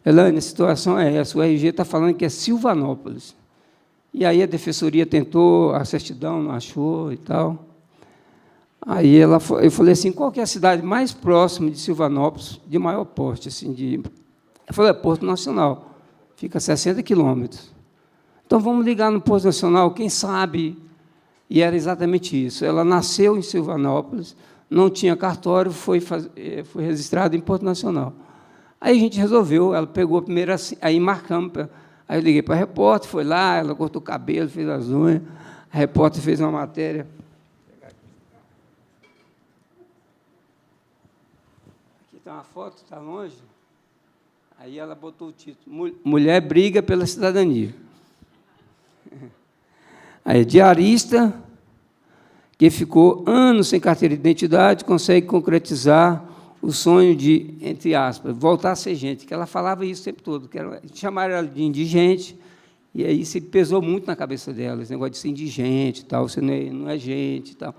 Elane, a situação é essa, o RG está falando que é Silvanópolis. E aí a defensoria tentou, a certidão não achou e tal. Aí eu falei assim, qual que é a cidade mais próxima de Silvanópolis, de maior porte? Assim, eu falei, Porto Nacional, fica a 60 quilômetros. Então, vamos ligar no Porto Nacional, quem sabe? E era exatamente isso. Ela nasceu em Silvanópolis, não tinha cartório, foi registrada em Porto Nacional. Aí a gente resolveu, ela pegou a primeira, aí marcamos, aí eu liguei para a repórter, foi lá, ela cortou o cabelo, fez as unhas, a repórter fez uma matéria. Aqui está uma foto, está longe. Aí ela botou o título, Mulher briga pela cidadania. Aí, diarista, que ficou anos sem carteira de identidade, consegue concretizar o sonho de, entre aspas, voltar a ser gente, que ela falava isso o tempo todo, que chamaram ela de indigente, e aí se pesou muito na cabeça dela, esse negócio de ser indigente, tal, você não é gente, tal.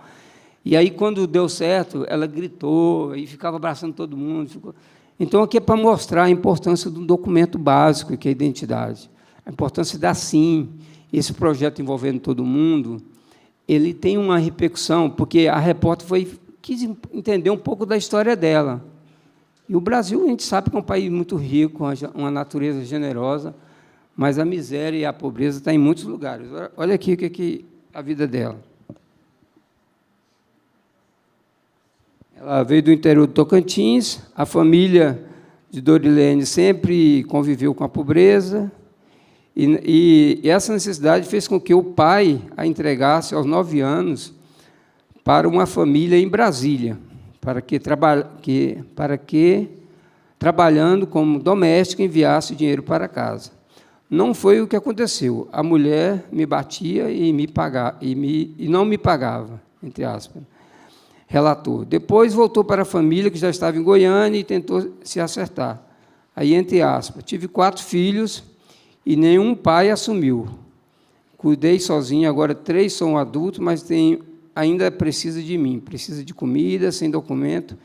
E aí, quando deu certo, ela gritou, e ficava abraçando todo mundo. Então, aqui é para mostrar a importância do documento básico, que é a identidade, a importância da SIM. Esse projeto envolvendo todo mundo, ele tem uma repercussão, porque a repórter quis entender um pouco da história dela. E o Brasil, a gente sabe que é um país muito rico, com uma natureza generosa, mas a miséria e a pobreza estão em muitos lugares. Olha aqui o que é a vida dela. Ela veio do interior do Tocantins, a família de Dorilene sempre conviveu com a pobreza, e essa necessidade fez com que o pai a entregasse aos 9 anos para uma família em Brasília, para que trabalhando como doméstica, enviasse dinheiro para casa. Não foi o que aconteceu. A mulher me batia e não me pagava, entre aspas. Relator. Depois voltou para a família, que já estava em Goiânia, e tentou se acertar. Aí, entre aspas, tive 4 filhos e nenhum pai assumiu. Cuidei sozinho, agora 3 são adultos, mas ainda precisa de mim, precisa de comida, sem documento.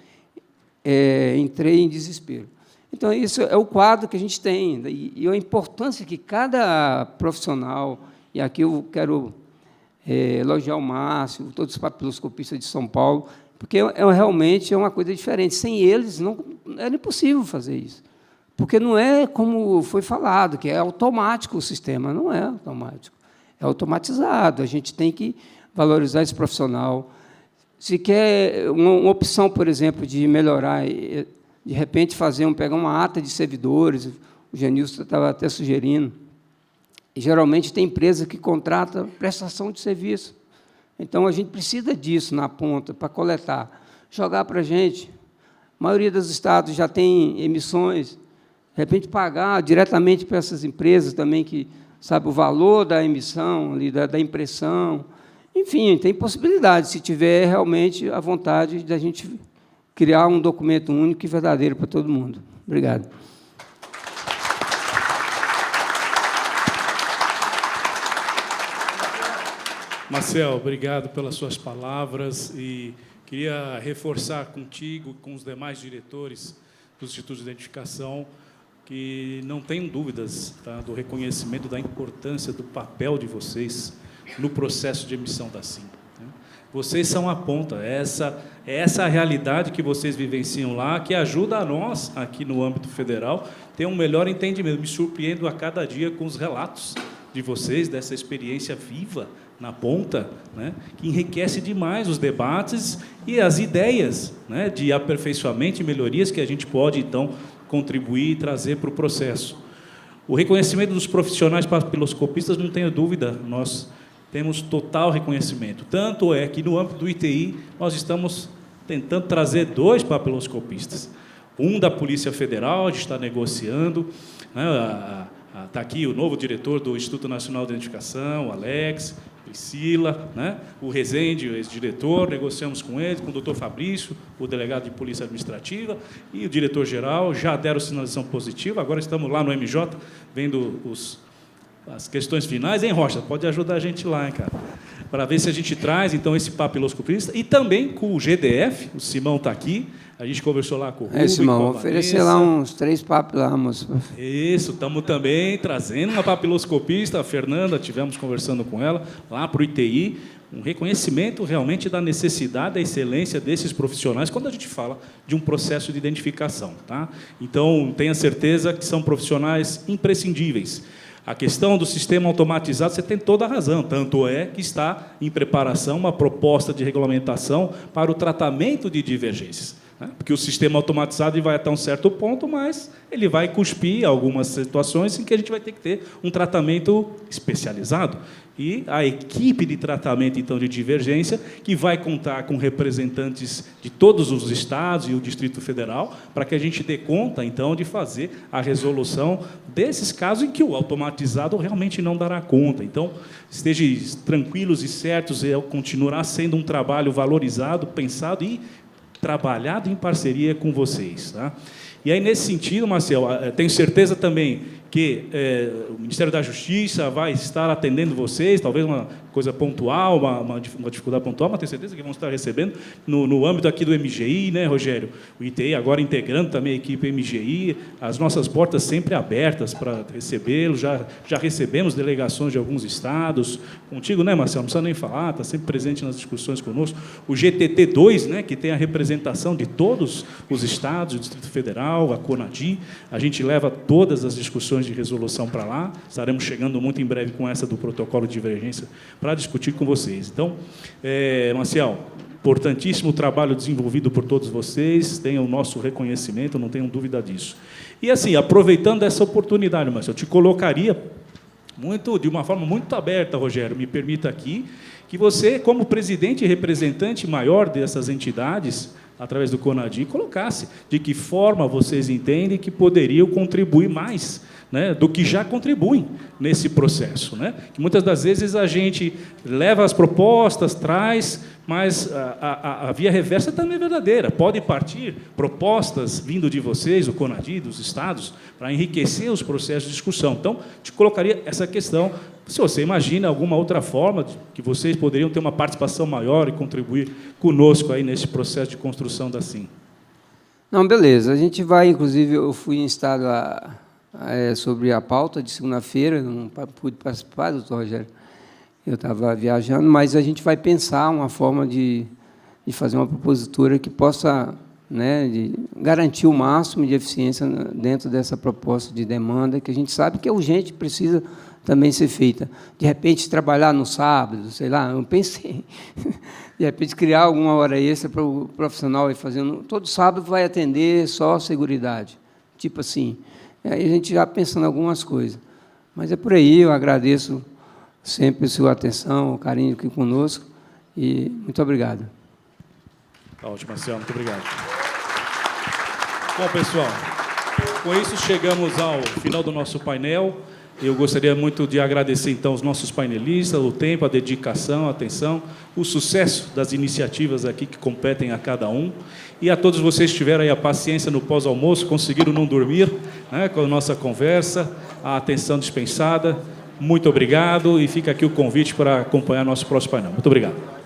Entrei em desespero. Então, isso é o quadro que a gente tem, e a importância que cada profissional, e aqui eu quero elogiar o Márcio, todos os papiloscopistas de São Paulo, porque realmente é uma coisa diferente. Sem eles, não era impossível fazer isso. Porque não é como foi falado, que é automático o sistema. Não é automático. É automatizado. A gente tem que valorizar esse profissional. Se quer uma opção, por exemplo, de melhorar, de repente pegar uma ata de servidores, o Genilson estava até sugerindo, e geralmente tem empresa que contrata prestação de serviço. Então, a gente precisa disso na ponta, para coletar, jogar para a gente. A maioria dos estados já tem emissões, de repente pagar diretamente para essas empresas também, que sabe o valor da emissão, ali, da impressão. Enfim, tem possibilidade, se tiver realmente a vontade de a gente criar um documento único e verdadeiro para todo mundo. Obrigado. Marcel, obrigado pelas suas palavras, e queria reforçar contigo, com os demais diretores dos Institutos de Identificação, que não tenham dúvidas, tá, do reconhecimento da importância do papel de vocês no processo de emissão da SIM. Vocês são a ponta, essa a realidade que vocês vivenciam lá, que ajuda a nós, aqui no âmbito federal, ter um melhor entendimento. Me surpreendo a cada dia com os relatos de vocês, dessa experiência viva na ponta, né, que enriquece demais os debates e as ideias, né, de aperfeiçoamento e melhorias que a gente pode, então, contribuir e trazer para o processo. O reconhecimento dos profissionais papiloscopistas, não tenho dúvida, nós temos total reconhecimento. Tanto é que, no âmbito do ITI, nós estamos tentando trazer 2 papiloscopistas. Um da Polícia Federal, a gente está negociando, né, está aqui o novo diretor do Instituto Nacional de Identificação, o Alex, Priscila, né, o Rezende, o ex-diretor, negociamos com ele, com o doutor Fabrício, o delegado de Polícia Administrativa, e o diretor-geral, já deram sinalização positiva, agora estamos lá no MJ, vendo as questões finais. Hein, Rocha? Pode ajudar a gente lá, hein, cara? Para ver se a gente traz, então, esse papiloscopista, e também com o GDF, o Simão está aqui, a gente conversou lá com o Rubem, Simão, oferecer lá uns 3 papos lá, moço. Isso, estamos também trazendo uma papiloscopista, a Fernanda, tivemos conversando com ela, lá para o ITI, um reconhecimento realmente da necessidade, da excelência desses profissionais, quando a gente fala de um processo de identificação. Tá? Então, tenha certeza que são profissionais imprescindíveis. A questão do sistema automatizado, você tem toda a razão, tanto é que está em preparação uma proposta de regulamentação para o tratamento de divergências. Porque o sistema automatizado vai até um certo ponto, mas ele vai cuspir algumas situações em que a gente vai ter que ter um tratamento especializado. E a equipe de tratamento, então, de divergência, que vai contar com representantes de todos os estados e o Distrito Federal, para que a gente dê conta, então, de fazer a resolução desses casos em que o automatizado realmente não dará conta. Então, estejam tranquilos e certos, continuará sendo um trabalho valorizado, pensado e trabalhado em parceria com vocês. Tá? E aí, nesse sentido, Marcel, tenho certeza também que o Ministério da Justiça vai estar atendendo vocês, talvez uma coisa pontual, uma dificuldade pontual, mas tenho certeza que vão estar recebendo no âmbito aqui do MGI, né, Rogério? O ITI agora integrando também a equipe MGI, as nossas portas sempre abertas para recebê-los, já recebemos delegações de alguns estados, contigo, né, Marcelo? Não precisa nem falar, está sempre presente nas discussões conosco. O GTT2, né, que tem a representação de todos os estados, o Distrito Federal, a CONADI, a gente leva todas as discussões de resolução para lá, estaremos chegando muito em breve com essa do protocolo de divergência para discutir com vocês. Então, Marcel, Importantíssimo trabalho desenvolvido por todos vocês, tenham o nosso reconhecimento, não tenham dúvida disso. E assim, aproveitando essa oportunidade, Marcelo, eu te colocaria de uma forma muito aberta, Rogério, me permita aqui, que você, como presidente e representante maior dessas entidades, através do CONADI, colocasse de que forma vocês entendem que poderiam contribuir mais, né, do que já contribuem nesse processo, né? Que muitas das vezes a gente leva as propostas, traz, mas a via reversa também é verdadeira. Pode partir propostas vindo de vocês, o CONADI, dos estados, para enriquecer os processos de discussão. Então, te colocaria essa questão, se você imagina alguma outra forma que vocês poderiam ter uma participação maior e contribuir conosco aí nesse processo de construção da SIM. Não, beleza. A gente vai, inclusive, eu fui instado sobre a pauta de segunda-feira, não pude participar, doutor Rogério, eu estava viajando, mas a gente vai pensar uma forma de fazer uma propositura que possa, né, de garantir o máximo de eficiência dentro dessa proposta de demanda, que a gente sabe que é urgente, precisa também ser feita. De repente, trabalhar no sábado, sei lá, eu pensei, de repente, criar alguma hora extra para o profissional ir fazendo, todo sábado vai atender só seguridade, tipo assim. Aí a gente já pensando em algumas coisas. Mas é por aí, eu agradeço sempre a sua atenção, o carinho aqui conosco, e muito obrigado. Tá ótimo, Marcelo, muito obrigado. Bom, pessoal, com isso chegamos ao final do nosso painel. Eu gostaria muito de agradecer, então, os nossos painelistas, o tempo, a dedicação, a atenção, o sucesso das iniciativas aqui que competem a cada um. E a todos vocês que tiveram aí a paciência no pós-almoço, conseguiram não dormir, né, com a nossa conversa, a atenção dispensada. Muito obrigado e fica aqui o convite para acompanhar nosso próximo painel. Muito obrigado.